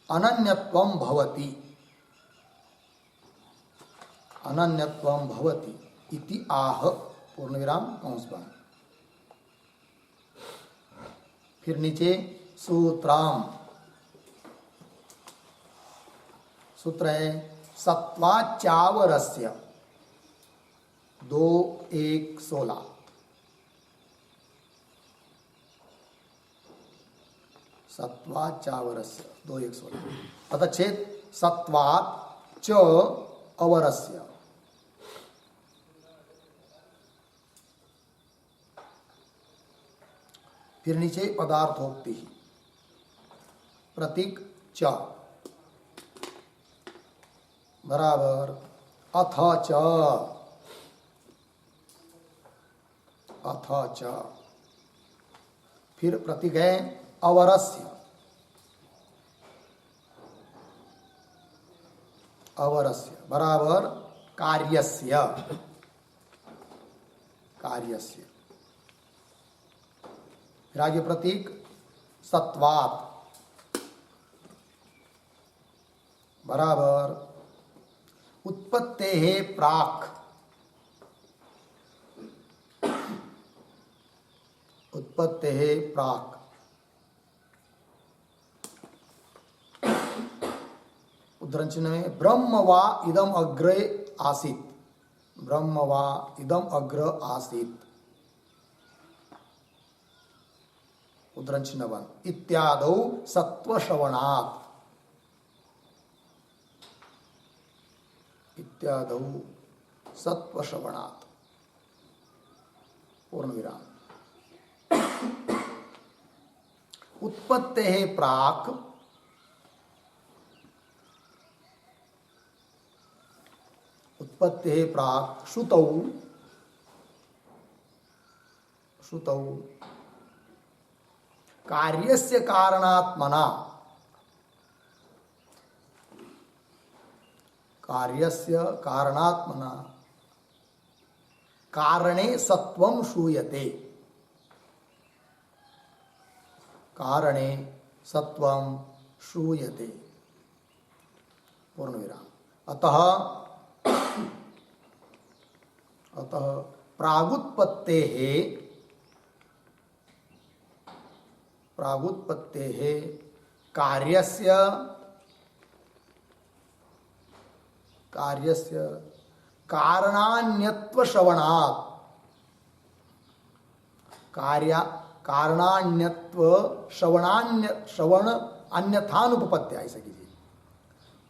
अनन्यत्वं भवति, अनन्यत्वं भवति इति आह, पूर्ण विराम कंस बंद। फिर नीचे सूत्रम, सूत्र है सत्वाचावरस्य 2:1:16, सत्वाचावरस्य 2:1:16 तथाचेत सत्वात् च अवरस्य, फिर नीचे पदार्थोक्ति प्रतीक च बराबर अथ च, अथ च, फिर प्रतीक है अवरस्य, अवरस्य बराबर कार्यस्य, कार्यस्य, फिर आगे प्रतीक सत्वात् बराबर उत्पत्तेः प्राक्, उत्पत्तेः प्राक्, उद्धरण चिन्ह में ब्रह्म वा इदम अग्रे आसीत्, ब्रह्म वा इदम अग्र आसीत्, उद्धरण चिन्ह 1 इत्यादौ सत्वश्रवणात्, इत्यादौ सत्वश्रवणात्, पूर्ण विराम। उत्पत्तेः प्राक् उत्पत्तेः प्राक् श्रुतौ, श्रुतौ कार्यस्य कारणात्मना, कार्यस्य कारणात्मना कारणे सत्वं श्रूयते, कारणे सत्वं श्रूयते, पूर्ण विराम। अतः अतः प्रागुत्पत्तेः, प्रागुत्पत्तेः कार्यस्य, कार्यस्य कारणान्यत्व श्रवणात्, कार्य कारणान्यत्व श्रवण अन्यथानुपपत्त्या, ऐसा कीजिए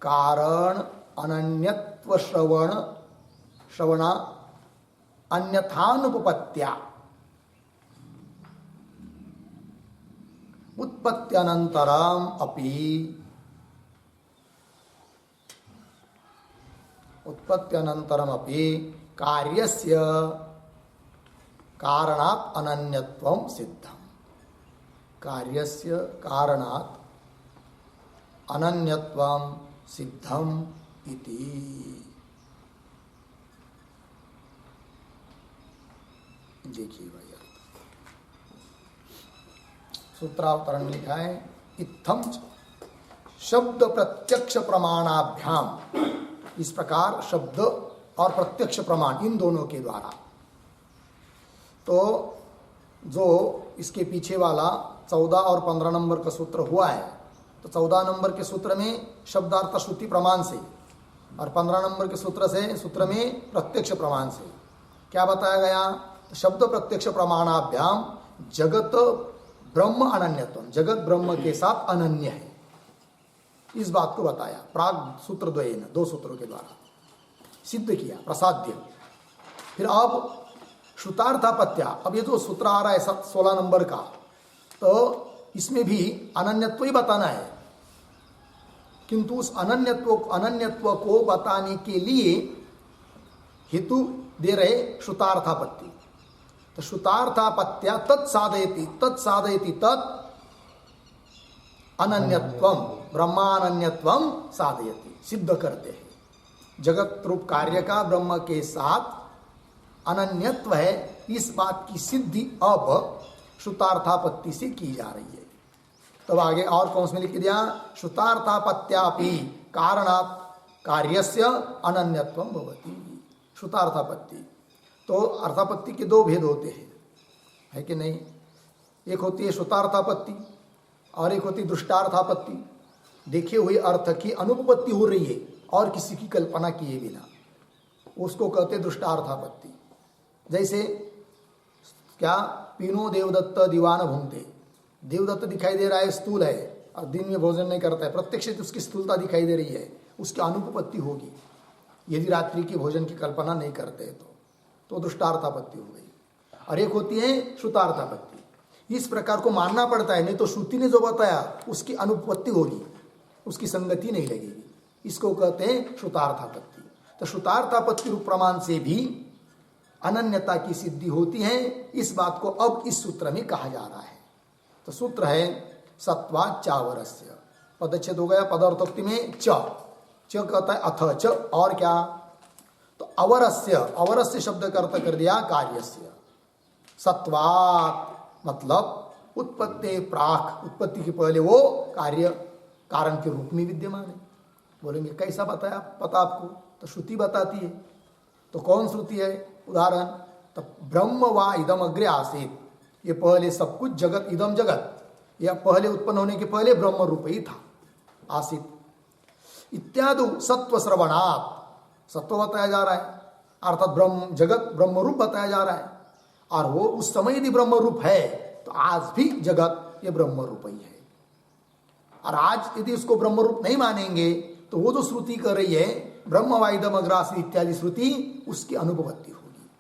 कारण अनन्यत्व श्रवण अन्यथानुपपत्त्या उत्पत्त्यनन्तरम अपि, उत्पत्त्यनन्तरमपि कार्यस्य कारणात् अनन्यत्वं सिद्धम्, कार्यस्य कारणात् अनन्यत्वं सिद्धम् इति। देखिए भाई सूत्रावतरण में लिखा है इत्थम शब्द प्रत्यक्ष प्रमाणाभ्याम, इस प्रकार शब्द और प्रत्यक्ष प्रमाण इन दोनों के द्वारा। तो जो इसके पीछे वाला 14 और 15 नंबर का सूत्र हुआ है, तो 14 नंबर के सूत्र में शब्दार्थ श्रुति प्रमाण से और 15 नंबर के सूत्र में प्रत्यक्ष प्रमाण से क्या बताया गया, तो शब्द प्रत्यक्ष प्रमाणाभ्याम जगत ब्रह्म अनन्यत्व, जगत ब्रह्म के साथ अनन्य है, इस बात को बताया प्राग सूत्र द्वयेन, दो सूत्रों के द्वारा सिद्ध किया, प्रसाद्य। फिर अब श्रुतार्थापत्या, अब ये जो सूत्र आ रहा है 16 नंबर का, तो इसमें भी अनन्यत्व ही बताना है, किंतु उस अनन्यत्व को बताने के लिए हेतु दे रहे श्रुतार्थापत्ति। तो श्रुतार्थापत्या तत्साधयति तत् अनन्यत्वम ब्रह्मानन्यत्वम साधयति, सिद्ध करते हैं। जगत रूप कार्य का ब्रह्म के साथ अनन्यत्व है, इस बात की सिद्धि अब श्रुतार्थापत्ति से की जा रही है। तब आगे और कौन से लिख दिया, श्रुतार्थापत्यापि कारणात् कार्यस्य अनन्यत्वम भवति। श्रुतार्थापत्ति, तो अर्थापत्ति के दो भेद होते हैं, है कि नहीं? एक होती है श्रुतार्थापत्ति और एक होती दृष्टार्थापत्ति। देखे हुए अर्थ की अनुपपत्ति हो रही है और किसी की कल्पना किए बिना, उसको कहते दृष्टार्थापत्ति। जैसे क्या, पीनो देवदत्त दीवान भूमते, देवदत्त दिखाई दे रहा है, स्थूल है और दिन में भोजन नहीं करता है, प्रत्यक्ष उसकी स्थूलता दिखाई दे रही है, उसकी अनुपपत्ति होगी यदि रात्रि की भोजन की कल्पना नहीं करते तो दृष्टार्थापत्ति हो गई। और एक होती है श्रुतार्थापत्ति। इस प्रकार को मानना पड़ता है, नहीं तो श्रुति ने जो बताया उसकी अनुपपत्ति होगी, उसकी संगति नहीं लगेगी, इसको कहते हैं श्रुतार्थापत्ति। तो श्रुतार्थापत्ति रूप प्रमाण से भी अनन्यता की सिद्धि होती है, इस बात को अब इस सूत्र में कहा जा रहा है। तो सूत्र है सत्वात् चावरस्य, पदच्छेद हो गया, पदार्थोक्ति में च कहता है अथ च, और क्या, तो अवरस्य शब्द का अर्थ कर दिया कार्यस्य। सत्वात् मतलब उत्पत्ति प्राक, उत्पत्ति के पहले वो कार्य कारण के रूप में विद्यमान है। बोलेंगे कैसा बताया, पता आपको, तो श्रुति बताती है। तो कौन श्रुति है? उदाहरण, तो ब्रह्म वा इदम अग्रे आसीत, ये पहले सब कुछ जगत, इदम जगत, यह पहले उत्पन्न होने के पहले ब्रह्म रूप ही था, आसीत इत्यादि। सत्व श्रवणात्, सत्व बताया जा रहा है, अर्थात ब्रह्म जगत ब्रह्म रूप बताया जा रहा है, और वो उस समय यदि ब्रह्म रूप है तो आज भी जगत ये ब्रह्म रूप ही है। और आज यदि उसको ब्रह्म रूप नहीं मानेंगे तो वो जो श्रुति कर रही है ब्रह्म वाइदम अग्रासी इत्यादि श्रुति, उसकी अनुपपत्ति होगी।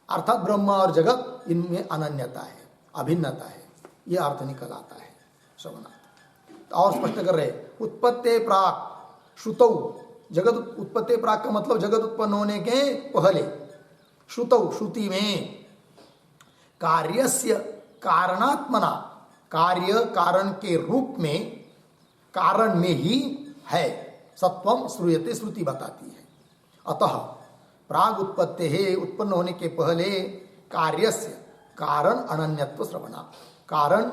अर्थात ब्रह्म और जगत इनमें अनन्यता है, अभिन्नता है, यह अर्थ निकल आता है श्रवणार्थ। और स्पष्ट कर रहे, उत्पत्ति प्राक श्रुतौ, जगत उत्पत्ति प्राक का मतलब जगत उत्पन्न होने के पहले, श्रुतौ श्रुति में, कार्यस्य कारणात्मना, कार्य कारण के रूप में, कारण में ही है, सत्वम श्रूयते, श्रुति बताती है। अतः प्राग उत्पत्ति है, उत्पन्न होने के पहले, कार्यस्य कारण अनन्यत्व श्रवणा, कारण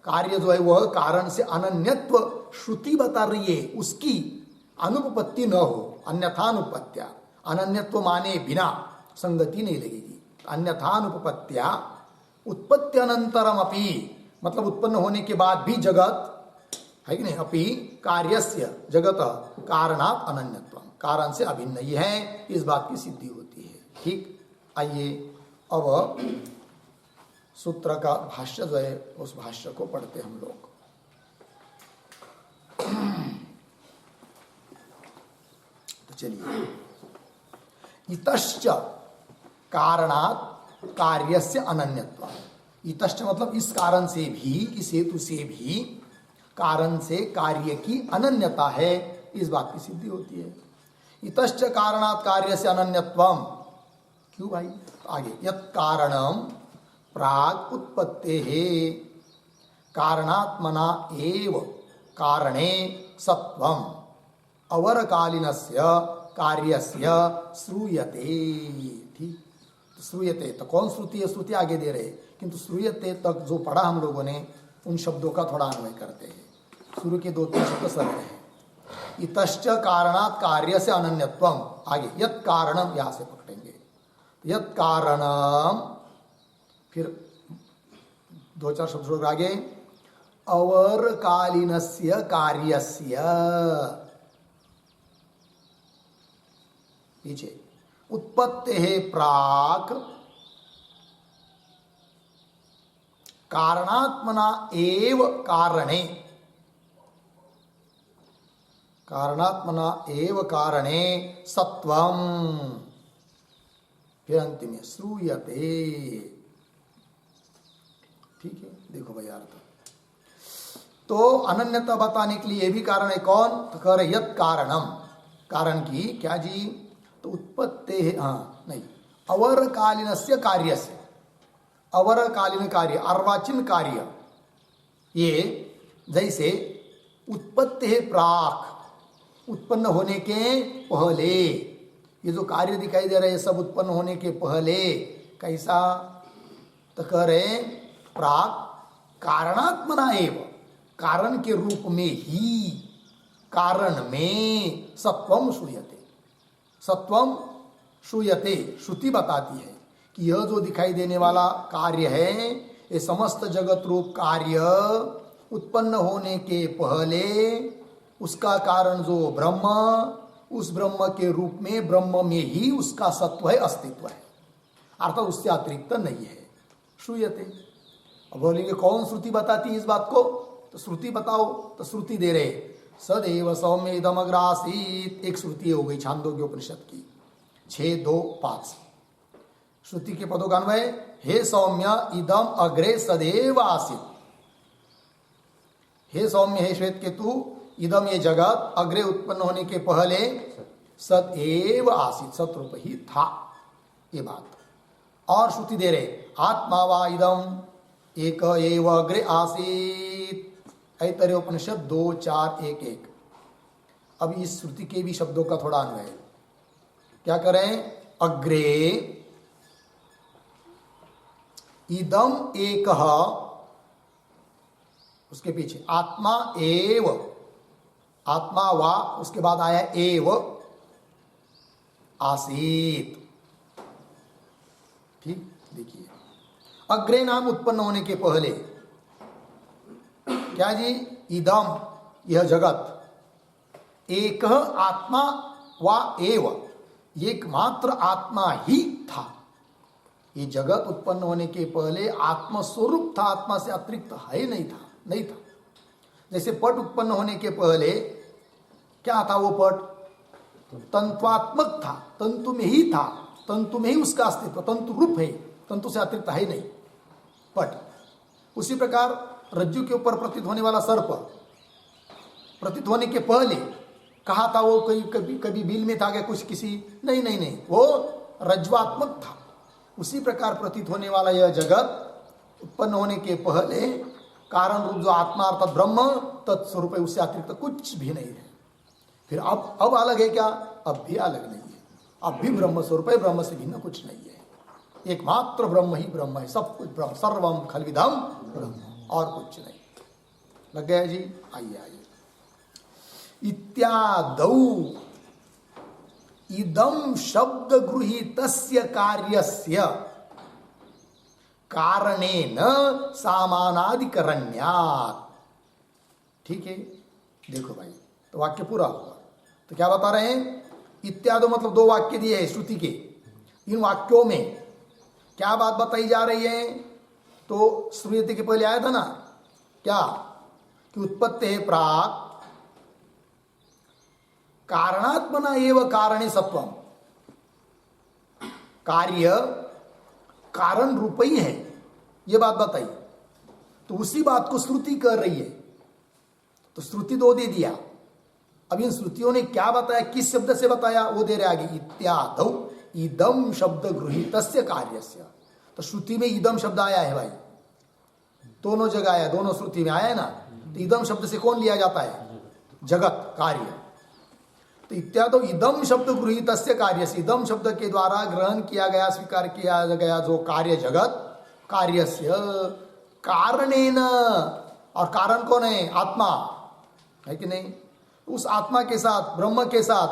कार्य जो है वह कारण से अनन्यत्व श्रुति बता रही है, उसकी अनुपपत्ति न हो, अन्यथानुपत्या, अनन्यत्व माने बिना संगति नहीं लगेगी। अन्यथानुपत्या उत्पत्ति अनंतरम अपि, मतलब उत्पन्न होने के बाद भी जगत है कि नहीं, अपि कार्यस्य जगत कारणात् अनन्यत्वम, कारण से अभिन्न ही है, इस बात की सिद्धि होती है। ठीक, आइए अब सूत्र का भाष्य जो है उस भाष्य को पढ़ते हम लोग। तो चलिए, इतश्च कारणात् कार्यस्य अनन्यत्व। इतश्च मतलब इस कारण से भी, इस हेतु से भी कारण से कार्य की अनन्यता है, इस बात की सिद्धि होती है। इतश्च कारणात् कार्यस्य अनन्यत्वम, क्यों भाई? आगे, यत् कारणम प्राग उत्पत्तेः कारणात्मना एव कारणे सत्वम अवरकालीनस्य कार्यस्य श्रूयते। ठीक, तो श्रूयते, तो कौन श्रुति है? श्रुति आगे दे रहे, किंतु श्रूयते तक जो पढ़ा हम लोगों ने उन शब्दों का थोड़ा अन्वय करते हैं। शुरू के 2-3 शब्द सरल हैं। इतश्च कारणात् कार्य से अनन्यत्वम, आगे यत् कारणम, यहां से पकड़ेंगे, यत् कारणम, फिर 2-4 शब्द आगे, अवर्कालीनस्य कार्यस्य, पीछे उत्पत्तेः प्राक् कारणात्मना एव कारणे, कारणात्मना एव कारणे सत्वम, फिर अंतिम में श्रूयते। ठीक है, देखो भाई अर्थ। तो अनन्यता बताने के लिए भी कारण है कौन, तो कह रहे यत कारणम, कारण की क्या जी, तो उत्पत्ति है, हाँ नहीं, अवरकालीन से कार्य से, अवरकालीन कार्य अर्वाचीन कार्य, ये जैसे उत्पत्ति है प्राक, उत्पन्न होने के पहले, ये जो कार्य दिखाई दे रहे हैं सब उत्पन्न होने के पहले, कैसा, तो कह रहे प्राक कारणात्मना एव, कारण के रूप में ही, कारण में सत्वम श्रूयते, सत्वम श्रूयते, श्रुति बताती है कि यह जो दिखाई देने वाला कार्य है, ये समस्त जगत रूप कार्य उत्पन्न होने के पहले उसका कारण जो ब्रह्म, उस ब्रह्म के रूप में, ब्रह्म में ही उसका सत्व है, अस्तित्व है, अर्थात उससे अतिरिक्त नहीं है, श्रूयते। अब बोलेंगे कौन श्रुति बताती है इस बात को, तो श्रुति बताओ, तो श्रुति दे रहे सदैव सौम्य इदम अग्रासीत, एक श्रुति हो गई छांदोग्य उपनिषद की 6:2-5, श्रुति के पदों का अन्वय, हे सौम्य इदम अग्रे सदैव आसीत, हे सौम्य, हे श्वेत केतु, इदम ये जगत अग्रे उत्पन्न होने के पहले सदैव आसीत, सतरूप ही था, ये बात। और श्रुति दे रहे आत्मा वा इदम एक एव अग्रे आसीत, ऐतरेय उपनिषद 2:4-1-1। अब इस श्रुति के भी शब्दों का थोड़ा अन्वय क्या करें, अग्रे इदम एकः, उसके पीछे आत्मा एव, आत्मा वा, उसके बाद आया एव आसीत। ठीक, देखिए अग्रे नाम उत्पन्न होने के पहले क्या जी, इदम यह जगत, एक आत्मा वा एव, एकमात्र आत्मा ही था, ये जगत उत्पन्न होने के पहले आत्म स्वरूप था, आत्मा से अतिरिक्त है नहीं था, नहीं था। जैसे पट उत्पन्न होने के पहले क्या था, वो पट तंत्वात्मक था, तंतु में ही था, तंतु में ही उसका अस्तित्व, तंतु रूप है, तंतु से अतिरिक्त है नहीं पट। उसी प्रकार रज्जु के ऊपर प्रतीत होने वाला सर्प प्रतीत होने के पहले कहा था, वो कभी कभी बिल में था क्या कुछ किसी, नहीं नहीं नहीं, वो रज्वात्मक था। उसी प्रकार प्रतीत होने वाला यह जगत उत्पन्न होने के पहले कारण रूप जो आत्मा अर्थात ब्रह्म तत्स्वरूप है, उससे अतिरिक्त कुछ भी नहीं है। फिर अब अलग है क्या, अब भी अलग नहीं है, अब भी ब्रह्म स्वरूप है, ब्रह्म से भिन्न कुछ नहीं है, एकमात्र ब्रह्म ही ब्रह्म है, सब कुछ ब्रह्म, सर्वम खल्विदम ब्रह्म, और कुछ नहीं। लग गया जी, आइए आइए। इत्यादौ इदम शब्द गृहीतस्य कार्यस्य कारणेन सामानाधिकरण्यात्। ठीक है, देखो भाई, तो वाक्य पूरा हुआ। तो क्या बता रहे हैं, इत्यादि मतलब 2 वाक्य दिए हैं श्रुति के, इन वाक्यों में क्या बात बताई जा रही है, तो श्रुति के पहले आया था ना क्या, कि उत्पत्ति है प्राक कारणात्मना एव कारणे सत्वम, कार्य कारण रूप ही है, ये बात बताई। तो उसी बात को श्रुति कर रही है, तो श्रुति 2 दे दिया। अब इन श्रुतियों ने क्या बताया, किस शब्द से बताया, वो दे रहे आगे, इत्यादौ इदम शब्द गृहीतस्य कार्यस्य। तो श्रुति में इदम शब्द आया है भाई, दोनों जगह आया, दोनों श्रुति में आया है ना। तो इदम शब्द से कौन लिया जाता है, जगत, कार्य। तो इत्यादि इदम शब्द गृहीतस्य कार्यस्य, इदम शब्द के द्वारा ग्रहण किया गया, स्वीकार किया गया जो कार्य जगत, कार्यस्य कारणेन, और कारण कौन है, आत्मा है कि नहीं। उस आत्मा के साथ, ब्रह्म के साथ,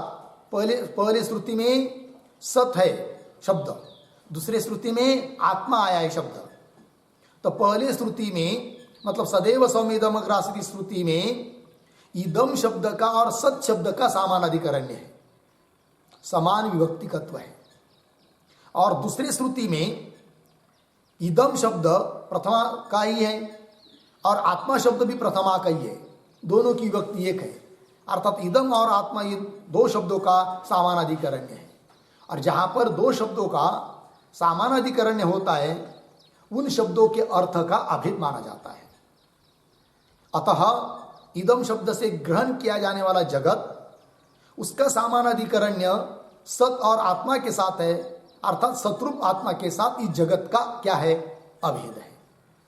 पहले श्रुति में सत है शब्द, दूसरे श्रुति में आत्मा आया है शब्द। तो पहले श्रुति में मतलब सदैव सौम्यदम अग्रासित श्रुति में इदम शब्द का और सत शब्द का समान अधिकरण्य है, समान विभक्तिकत्व है। और दूसरी श्रुति में इदम शब्द प्रथमा का ही है और आत्मा शब्द भी प्रथमा का ही है, दोनों की विभक्ति एक है। अर्थात इदम और आत्मा ये दो शब्दों का सामानाधिकरण्य है। और जहां पर दो शब्दों का सामानाधिकरण्य होता है उन शब्दों के अर्थ का अभेद माना जाता है। अतः इदम शब्द से ग्रहण किया जाने वाला जगत, उसका सामानाधिकरण्य सत और आत्मा के साथ है, अर्थात सतरूप आत्मा के साथ इस जगत का क्या है, अभेद है।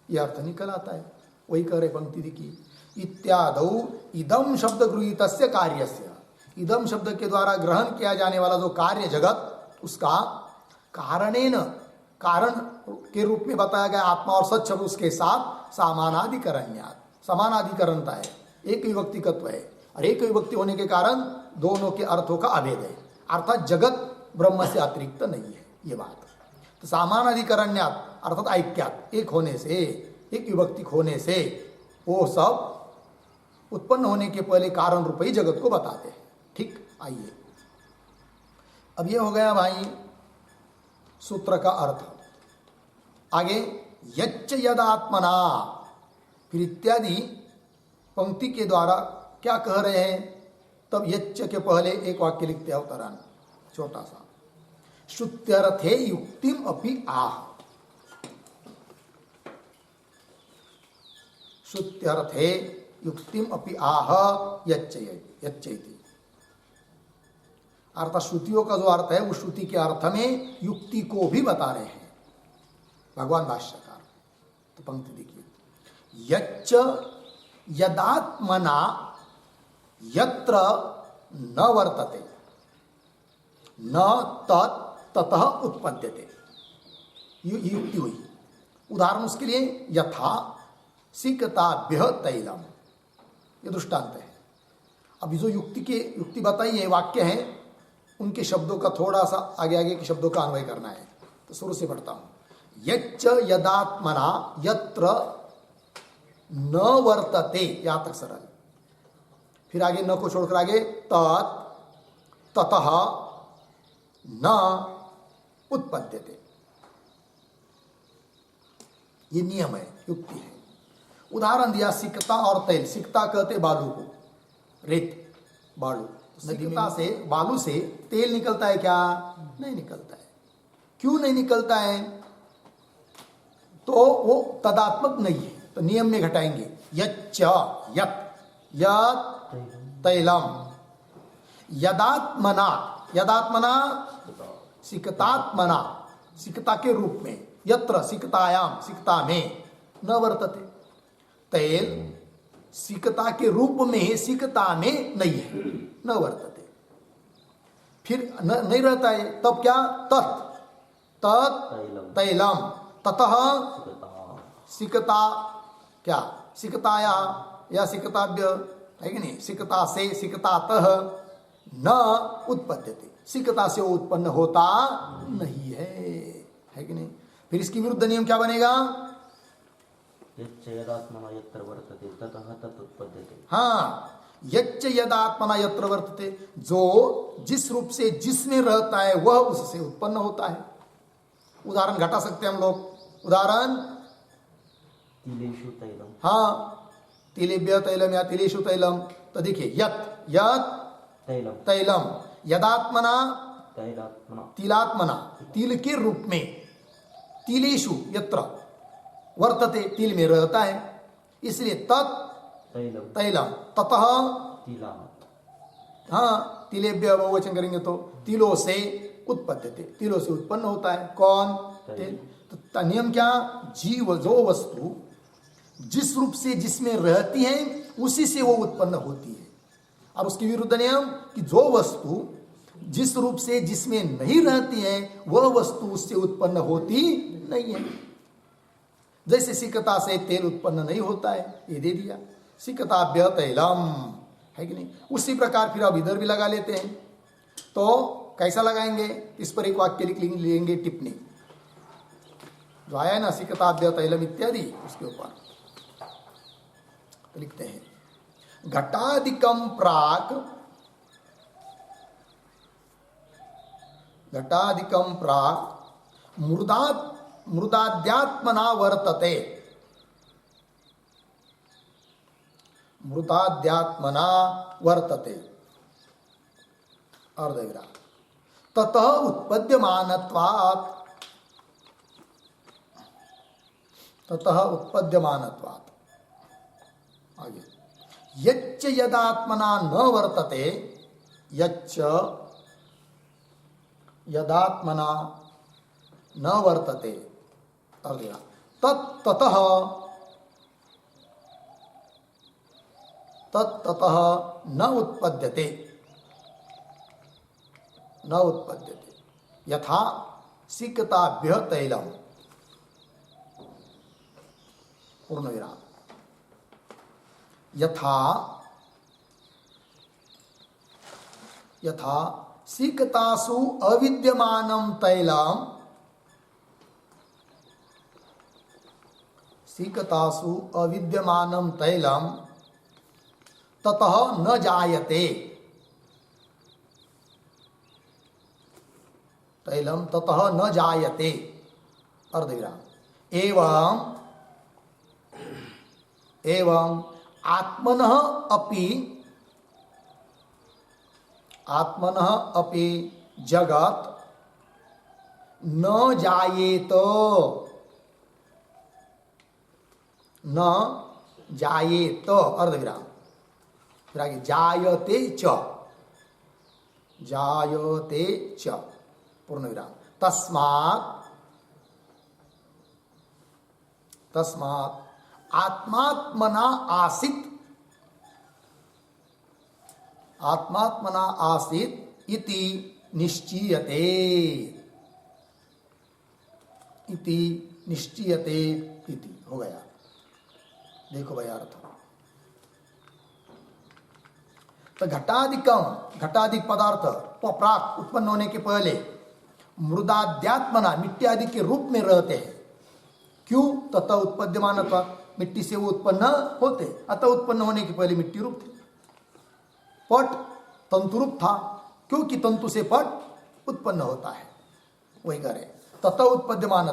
यह अर्थ निकल आता है। वही कह रहे पंक्ति देखिए, इत्यादौ इदम शब्द गृहीतस्य कार्यस्य, इदम शब्द के द्वारा ग्रहण किया जाने वाला जो कार्य जगत, उसका कारणेन, कारण के रूप में बताया गया आत्मा और सत शब्द उसके साथ सामानाधिकरण्यात्, समानाधिकरणता है, एक विभक्तिकत्व है और एक विभक्ति होने के कारण दोनों के अर्थों का अभेद है। अर्थात जगत ब्रह्म से अतिरिक्त नहीं है, ये बात। तो सामानाधिकरण्यात् अर्थात ऐक्यात्, एक होने से, एक विभक्ति होने से वो सब उत्पन्न होने के पहले कारण रूप ही जगत को बताते हैं। ठीक, आइए अब ये हो गया भाई सूत्र का अर्थ। आगे यच्च यदात्मना, फिर इत्यादि पंक्ति के द्वारा क्या कह रहे हैं, तब यच्च के पहले एक वाक्य लिखते हैं अवतरण छोटा सा, श्रुत्यर्थे युक्तिम अपि आह, श्रुत्यर्थे युक्तिम अपि आह यच्चैति। अर्थात श्रुतियों का जो अर्थ है वो श्रुति के अर्थ में युक्ति को भी बता रहे हैं भगवान भाष्यकार। तो पंक्ति देखिए, यच्च यदात्मना यत्र न वर्तते न ततः उत्पद्यते, युक्ति हुई। उदाहरण उसके लिए यथा सिकताभ्य तैलम, ये दृष्टांत है। अब जो युक्ति बताई है, वाक्य है, उनके शब्दों का थोड़ा सा आगे आगे के शब्दों का अन्वय करना है। तो शुरू से पढ़ता हूं, यच्च यदात्मना यत्र न वर्तते, यहां तक सरल। फिर आगे न को छोड़कर आगे ततः न उत्पद्यते, ये नियम है, युक्ति है। उदाहरण दिया सिकता और तैल। सिकता कहते बालू को, रेत, बालू। सिकता से, बालू से तेल निकलता है क्या? नहीं निकलता है। क्यों नहीं निकलता है? तो वो तदात्मक नहीं है, तो नियम में घटाएंगे। यच्च यत तैलम, यदात्मना, यदात्मना सिकतात्मना, सिकता के रूप में, यत्र सिकतायाम, सिकता में, न वर्तते। तैल सिकता के रूप में, सिकता में नहीं है, न वर्तते। फिर नहीं रहता है, तब क्या? तत् तैलम, ततः सिकता, क्या? सिकताया या सिकताभ्य, है कि नहीं? सिकता से, सिकतातः न उत्पद्यते, सिकता से वो उत्पन्न होता नहीं है कि नहीं? फिर इसकी विरुद्ध नियम क्या बनेगा? यदात्मना यत्र वर्तते ततः तत् उत्पद्यते। हाँ, यच्च यदात्मना यत्र वर्तते, जो जिस रूप से जिसमें रहता है वह उससे उत्पन्न होता है। उदाहरण घटा सकते हैं हम लोग। उदाहरण, तिलेषु तैलम। हाँ, तिलेभ्य तैलम या तिलेषु तैलम। तो देखिए, यत तैलम तैलम, यदात्मना तैलात्मना, तिलात्मना, तिल के रूप में, तिलेषु यत्र वर्तते, तिल में रहता है, इसलिए तत् तैलम, ततः तिला। हाँ, तिलेभ्य बहुवचन करेंगे तो तिलों से उत्पद्यते, तिलों से उत्पन्न होता है। कौन? तेल। तो नियम क्या? जीव, जो वस्तु जिस रूप से जिसमें रहती है उसी से वो उत्पन्न होती है। और उसके विरुद्ध नियम कि जो वस्तु जिस रूप से जिसमें नहीं रहती है वह वस्तु उससे उत्पन्न होती नहीं है। जैसे सिकता से तेल उत्पन्न नहीं होता है, ये दे दिया, सिकताभ्य तैलम, है कि नहीं? उसी प्रकार फिर अब इधर भी लगा लेते हैं। तो कैसा लगाएंगे? इस पर एक वाक्य लिख लेंगे टिप्पणी, जो आया है ना, सिकताभ्य तैलम इत्यादि, उसके ऊपर तो लिखते हैं, घटाधिकम प्राक, घटाधिकम प्राक मृदाद्यात्मना वर्तते, मृदाद्यात्मना वर्तते अर्धविराम, ततः उत्पद्यमानत्वात्, ततः उत्पद्यमानत्वात्, आगे यच्च यदात्मना न वर्तते, यच्च यदात्मना न वर्तते अर्धविराम, तत्ततः, तत्ततः न उत्पद्यते, न उत्पद्यते, यथा सिक्ताभ्य तैलम, पूर्णविराम, यथा, यथा सिक्तासु अविद्यमानं तैलम, सिक्तासु अविद्यमानं तैलम ततः न जायते, तैलम ततः न जायते अर्धविराम, एवं, एवं आत्मनः अपि, आत्मनः अपि जगत् न जायेत, न जायेत अर्धविराम, फिर आगे जायते च, जायते च पूर्णविराम, तस्मात्, तस्मात् आत्मात्मना आसीत्, आत्मात्मना आसीत् इति निश्चीयते, इति निश्चीयते इति हो गया। देखो भाई अर्थ, तो घटादिकम, घटादिक पदार्थ प्राक उत्पन्न होने के पहले मृदाद्यात्मना मिट्टी आदि के रूप में रहते हैं, क्यों? ततः उत्पद्यमान, मिट्टी से वो उत्पन्न होते, अतः उत्पन्न होने के पहले मिट्टी रूप थे। पट तंतु रूप था, क्योंकि तंतु से पट उत्पन्न होता है, वही करे ततः उत्पद्यमान।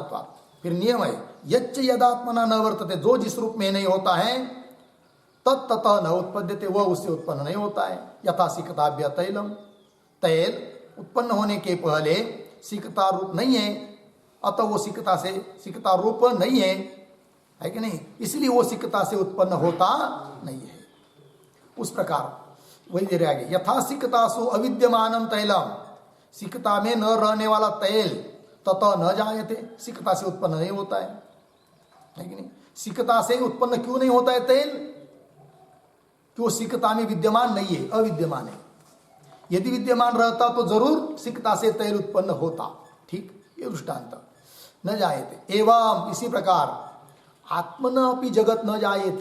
फिर नियम है यच्च यदात्मना न वर्तते, जो जिस रूप में नहीं होता है तत्तः न उत्पद्यते, वह उससे उत्पन्न नहीं होता है। यथा सिक्ताभ्य तैलम, तैल उत्पन्न होने के पहले सिक्ता रूप नहीं है, अतः वो सिक्ता से, सिक्ता रूप नहीं है कि नहीं, इसलिए वो सिक्ता से उत्पन्न होता नहीं है। उस प्रकार वही दे रहे आगे, यथा सिक्तासु अविद्यमानम तैलम, सिक्ता में न रहने वाला तैल ततः न जायते, सिक्ता से उत्पन्न नहीं होता है कि नहीं। सिक्ता से उत्पन्न क्यों नहीं होता है तैल? क्यों? सिक्ता में विद्यमान नहीं है, अविद्यमान है। यदि विद्यमान रहता तो जरूर सिक्ता से तैल उत्पन्न होता, ठीक, ये दृष्टांत। न जायते, एवं इसी प्रकार आत्मन अपि जगत न जायेत,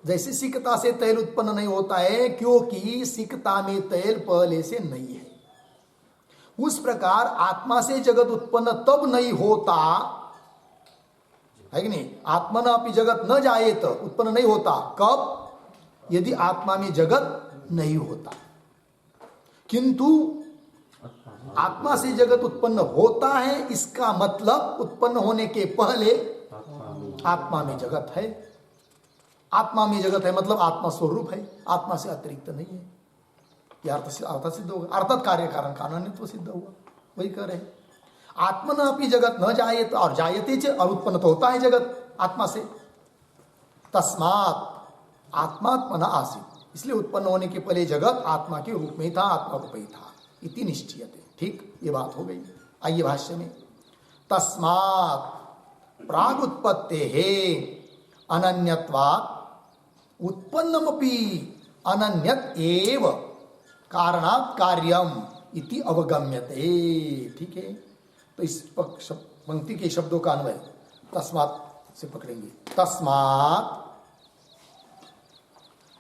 जैसे सिक्ता से तैल उत्पन्न नहीं होता है क्योंकि सिक्ता में तैल पहले से नहीं है, उस प्रकार आत्मा से जगत उत्पन्न तब नहीं होता है कि नहीं। आत्मन अपि जगत न जायेत, उत्पन्न नहीं होता कब? यदि आत्मा में जगत नहीं होता, किंतु आत्मा से जगत उत्पन्न होता है, इसका मतलब उत्पन्न होने के पहले आत्मा में जगत है। आत्मा में जगत है मतलब आत्मा स्वरूप है, आत्मा से अतिरिक्त नहीं है। यह अर्थ सिद्ध होगा, अर्थात कार्य कारण कारणत्व सिद्ध हुआ, वही कह रहे हैं। आत्मन अपि जगत न जायेत, और जायते च, और उत्पन्न तो होता है जगत आत्मा से। तस्मात् आत्मात्मना आसीत्, इसलिए उत्पन्न होने के पहले जगत आत्मा के रूप में ही था, आत्मा रूप ही था, इति निश्चयते। ठीक, ये बात हो गई। आइए भाष्य में, तस्मात् प्रागुत्पत्तेः अनन्यत्वात् उत्पन्नमपि अनन्यत एव कारणात् कार्यम इति अवगम्यते। ठीक है, तो इस पंक्ति के शब्दों का अन्वय तस्मात् से पकड़ेंगे। तस्मात्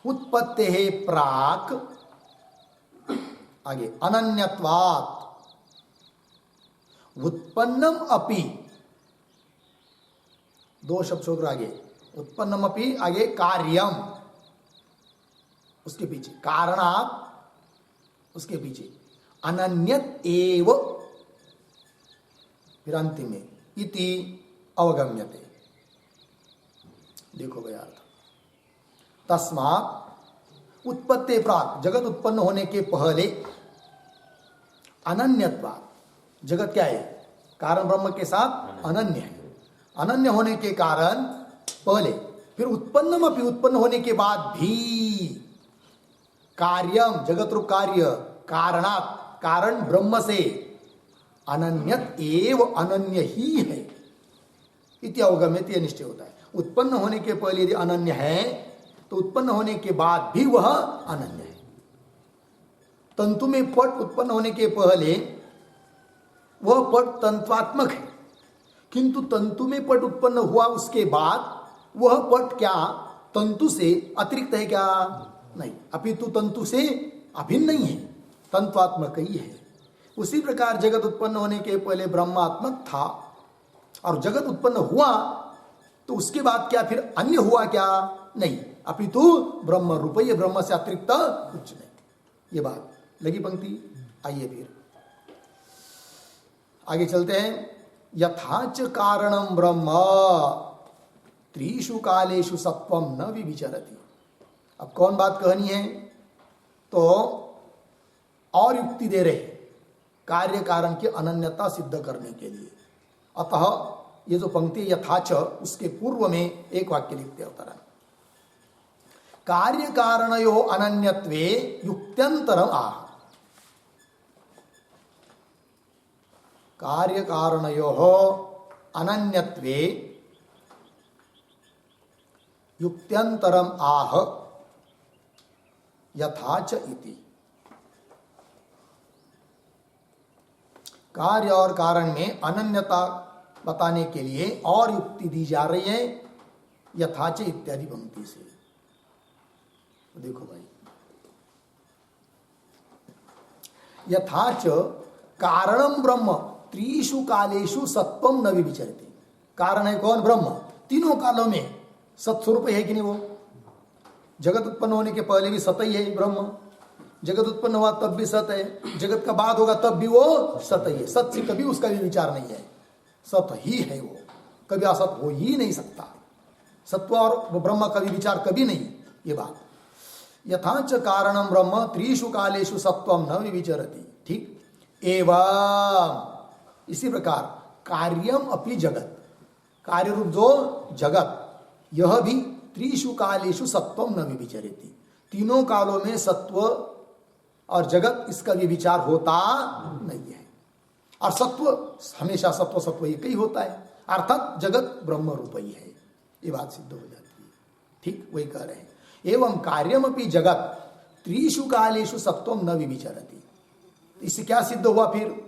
उत्पत्तेः प्राक्, आगे अनन्यत्वात् उत्पन्नम अपि, दो शब्द छोड़ आगे, उत्पन्नम अपि आगे कार्यम, उसके पीछे कारणात्, उसके पीछे अनन्यत एव, फिर अंतिम में इति अवगम्यते। देखो भाई अर्थ, तस्मात् उत्पत्ति प्राक, जगत उत्पन्न होने के पहले अनन्यत्वात्, जगत क्या है, कारण ब्रह्म के साथ अनन्य है, अनन्य होने के कारण पहले, फिर उत्पन्नमपि, उत्पन्न होने के बाद भी, कार्यम, जगत रूप कार्य, कारणात्, कारण ब्रह्म से, अनन्यत एव, अनन्य ही है, इति अवगम्यते, यह निश्चय होता है। उत्पन्न होने के पहले यदि अनन्य है तो उत्पन्न होने के बाद भी वह अनन्य है। तंतु में पट उत्पन्न होने के पहले वह पट तंत्वात्मक है, किंतु तंतु में पट उत्पन्न हुआ उसके बाद वह पट क्या तंतु से अतिरिक्त है क्या? नहीं, अपितु तंतु से अभिन्न नहीं है, तंत्वात्मक ही है। उसी प्रकार जगत उत्पन्न होने के पहले ब्रह्मात्मक था, और जगत उत्पन्न हुआ तो उसके बाद क्या फिर अन्य हुआ क्या? नहीं, अपितु ब्रह्म रूपये, ब्रह्म से अतिरिक्त कुछ नहीं। ये बात लगी पंक्ति। आइए फिर आगे चलते हैं। यथाच कारणम ब्रह्म त्रिषु कालेषु सत्वम न विविचरति। अब कौन बात कहनी है? तो और युक्ति दे रहे कार्य कारण की अनन्यता सिद्ध करने के लिए। अतः ये जो पंक्ति यथाच, उसके पूर्व में एक वाक्य लिखते अवतरण, कार्य कारणयो अनन्यत्वे युक्त्यंतरम आह। कार्य कारणयो अनन्यत्वे युक्त्यंतरम आह यथाच इति। कार्य और कारण में अनन्यता बताने के लिए और युक्ति दी जा रही है यथाच इत्यादि पंक्ति से। तो देखो भाई, यथाच कारणम ब्रह्म त्रिषु कालेषु सत्वम न विविचरति। कारण है कौन? ब्रह्म। तीनों कालों में सत्स्वरूप है कि नहीं? वो जगत उत्पन्न होने के पहले भी सत ही है ब्रह्म, जगत उत्पन्न हुआ तब भी सत है, जगत का बाद होगा तब भी वो सत ही है। सत से कभी उसका भी विचार नहीं है, सत ही है वो, कभी असत हो ही नहीं सकता। सत्व और ब्रह्म का भी विचार कभी नहीं। ये बात यथाच कारणम ब्रह्म त्रिषु कालेषु सत्वम न विविचरति। ठीक। एवं इसी प्रकार कार्यम अपि जगत, कार्य रूप जो जगत, यह भी त्रिषु कालेषु सत्वम न विविचरति। तीनों कालों में सत्व और जगत इसका भी विचार होता नहीं है। और सत्व हमेशा सत्व सत्व एक ही होता है, अर्थात जगत ब्रह्म रूप ही है। ये बात सिद्ध हो जाती है। ठीक, वही कह रहे हैं। एवं कार्यमपि जगत त्रिषु कालेषु सत्वम न विविचरति। इससे क्या सिद्ध हुआ? फिर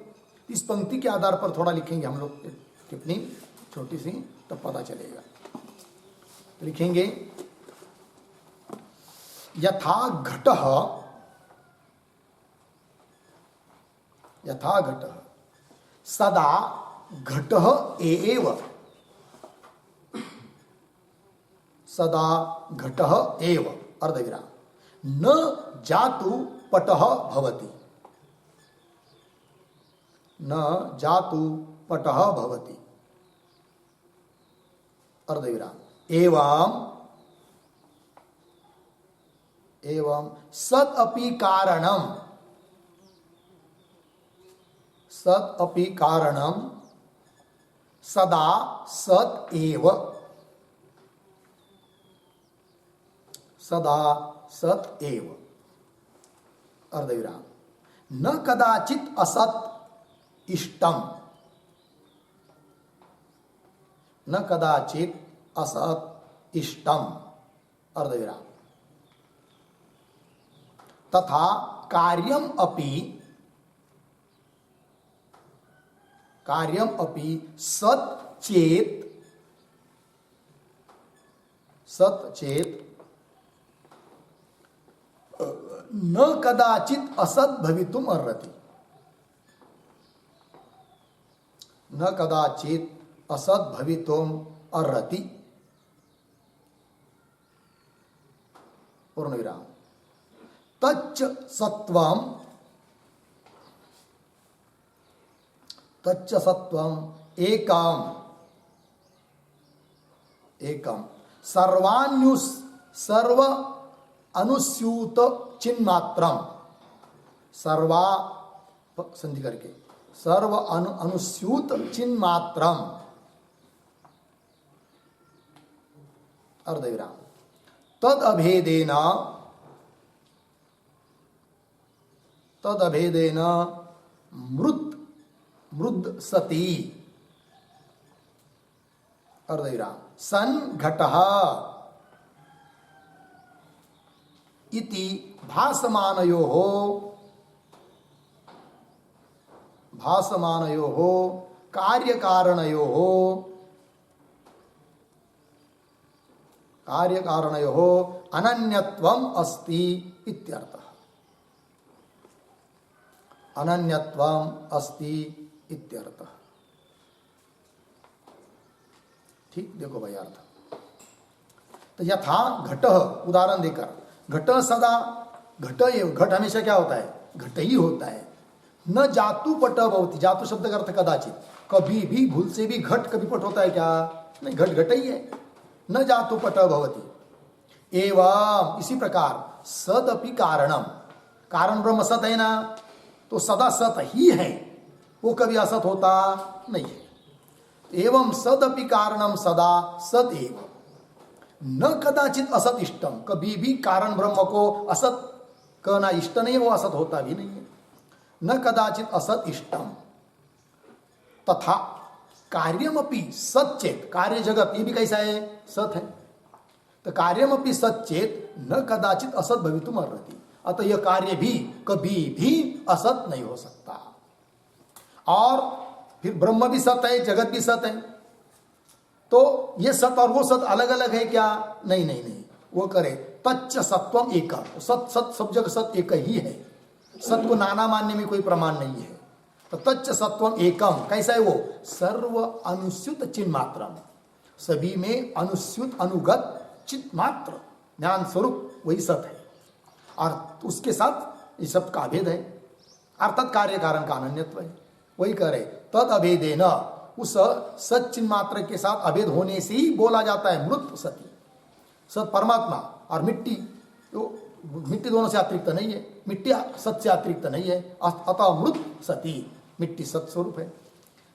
इस पंक्ति के आधार पर थोड़ा लिखेंगे हम लोग टिप्पणी छोटी सी, तब पता चलेगा। लिखेंगे यथा घटः, यथा घटः सदा घटः एव, सदा घटः एव अर्धविराम, न जातु पटः भवति, न जातु पटः भवति अर्धविराम। एवं एवं सत् अपि कारणम, सत् अपि कारणम सदा सत् एव, सदा सत् एव अर्धविराम। न कदाचित असत् इष्टम, न कदाचित असत् इष्टम अर्धविराम। तथा कार्यम अपि, कार्यम अपि सत् चेत, सत् चेत न कदाचित असत् भवितुम अर्हति, न कदाचित असत् भवितुम अर्हति पूर्णविराम। तच्च सत्वम, तच्च सत्वम एकम एकम सर्व अनुस्यूत चिन्मात्रम, सर्वा संधि करके सर्व अनुस्यूत चिन्मात्रम अर्धविराम तद अभेदेन मृद सती अर्धविराम सन घटः इति भासमानयोः कार्यकारणयोः अनन्यत्वम् अस्ति इत्यर्थः। अनन्यत्वम् अस्ति इत्यर्थः। ठीक, देखो भाई अर्थ। तो यथा घट, उदाहरण देकर, घट सदा घट हमेशा क्या होता है? घट ही होता है। न जातु पट भवति, जातु शब्द का अर्थ कदाचित, कभी भी भूल से भी घट कभी पट होता है क्या? नहीं, घट घट ही है। न जातु पट भवति। एवं इसी प्रकार सदपि कारणम, कारण ब्रह्म सत है ना, तो सदा सत ही है, वो कभी असत होता नहीं है। एवं सदपि कारणम सदा सत एव न कदाचित असत इष्टम, कभी भी कारण ब्रह्म को असत कहना इष्ट नहीं, वो असत होता भी नहीं है। न कदाचित असत इष्टम तथा कार्यमपि सच्चेत, कार्य जगत ये भी कैसा है? सत है। तो कार्यमपि सच्चेत न कदाचित असत भवितुम अर्हति, अतः यह कार्य भी कभी भी असत नहीं हो सकता। और फिर ब्रह्म भी सत है, जगत भी सत है, तो ये सत और वो सत अलग अलग है क्या? नहीं नहीं नहीं, वो करे तच्च सत्वम एक, सत सत सब जगह सत एक ही है, सत को नाना मानने में कोई प्रमाण नहीं है। तो तच्च सत्वम एकम कैसा है? वो सर्व अनुस्यूत चिन्ह मात्रम, सभी में अनुस्यूत अनुगत चित्त मात्र ज्ञान स्वरूप वही सत है, और उसके साथ इस सब का अभेद है, अर्थात कार्य कारण का अनन्यत्व है। वही करे तद अभेदेन, उस सच्चिन्ह मात्र के साथ अभेद होने से ही बोला जाता है मृत सती। सत परमात्मा और मिट्टी, तो मिट्टी दोनों से अतिरिक्त नहीं है, मिट्टी सत से अतिरिक्त नहीं है, अतः मृत सती, मिट्टी सत स्वरूप है।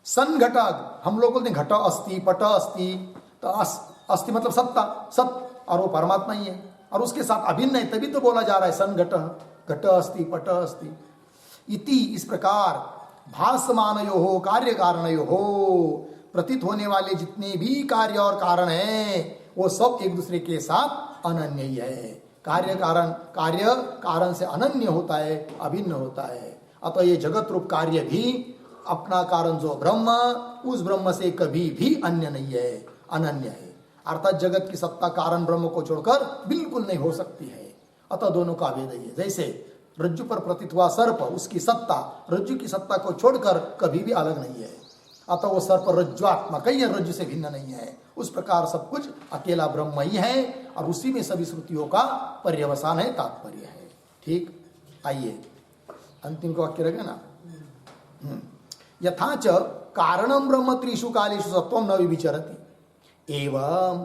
सन घट, हम लोग बोलते हैं घट अस्ति पट अस्ति, तो अस्ति मतलब सत्ता, सत, और वो परमात्मा ही है, और उसके साथ अभिन्न है, तभी तो बोला जा रहा है सन घट अस्ति पट अस्ति इति। इस प्रकार भासमानयोः कार्य कारणयोः, प्रतीत होने वाले जितने भी कार्य और कारण हैं वो सब एक दूसरे के साथ अनन्य ही है। कार्य कारण से अनन्य होता है, अभिन्न होता है। अतः ये जगत रूप कार्य भी अपना कारण जो ब्रह्म, उस ब्रह्म से कभी भी अन्य नहीं है, अनन्य है। अर्थात जगत की सत्ता कारण ब्रह्म को छोड़कर बिल्कुल नहीं हो सकती है, अतः दोनों का भेद ही है। जैसे रज्जु पर प्रतीत हुआ सर्प, उसकी सत्ता रज्जु की सत्ता को छोड़कर कभी भी अलग नहीं है, अतः वो सर्प रज्जुआत्मा कहीं रज्जु से भिन्न नहीं है। उस प्रकार सब कुछ अकेला ब्रह्म ही है, और उसी में सभी श्रुतियों का पर्यवसान है, तात्पर्य है। ठीक, आइए अंतिम को वाक्य रखे ना। यथाच कारणम ब्रह्म त्रिषु कालेषु सत्वम न विविचरति, एवं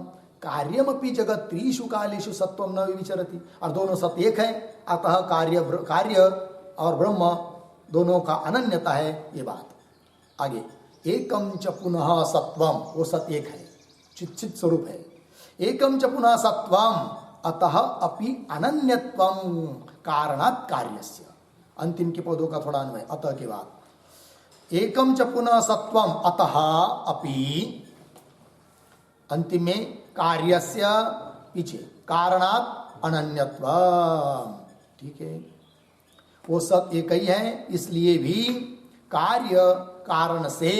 कार्यमपि जगत त्रिषु कालेषु सत्वम न विविचरति। और दोनों सत्य एक है, अतः कार्य और ब्रह्म दोनों का अनन्यता है, ये बात। आगे एकम च पुनः सत्वम, वो सत्य एक है, चित स्वरूप है। एकम च पुनः सत्वम अतः अपि अनन्यत्वम कारणात् कार्यस्य। अंतिम के पदों का थोड़ा अन्वय, अतः के बाद एकम च पुनः सत्वम अतः अपि, अंतिम में कार्यस्य पीछे कारणात् अनन्यत्वम। ठीक है, वो सब एक ही है, इसलिए भी कार्य कारण से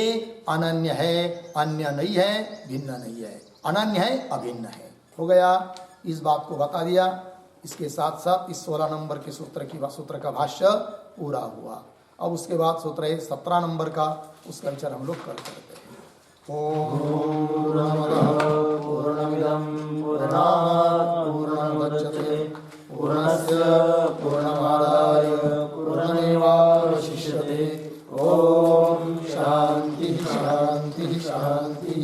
अनन्य है, अन्य नहीं है, भिन्न नहीं है, अनन्य है, अभिन्न है। हो गया, इस बात को बता दिया। इसके साथ साथ इस 16 नंबर के सूत्र का भाष्य पूरा हुआ। अब उसके बाद सूत्र है 17 नंबर का, उसका विचार हम लोग करते हैं। पूर्णमिदं पूर्णात् पूर्णमुदच्यते पूर्णस्य पूर्णमादाय पूर्णमेवावशिष्यते। ओम शांति शांति शांति।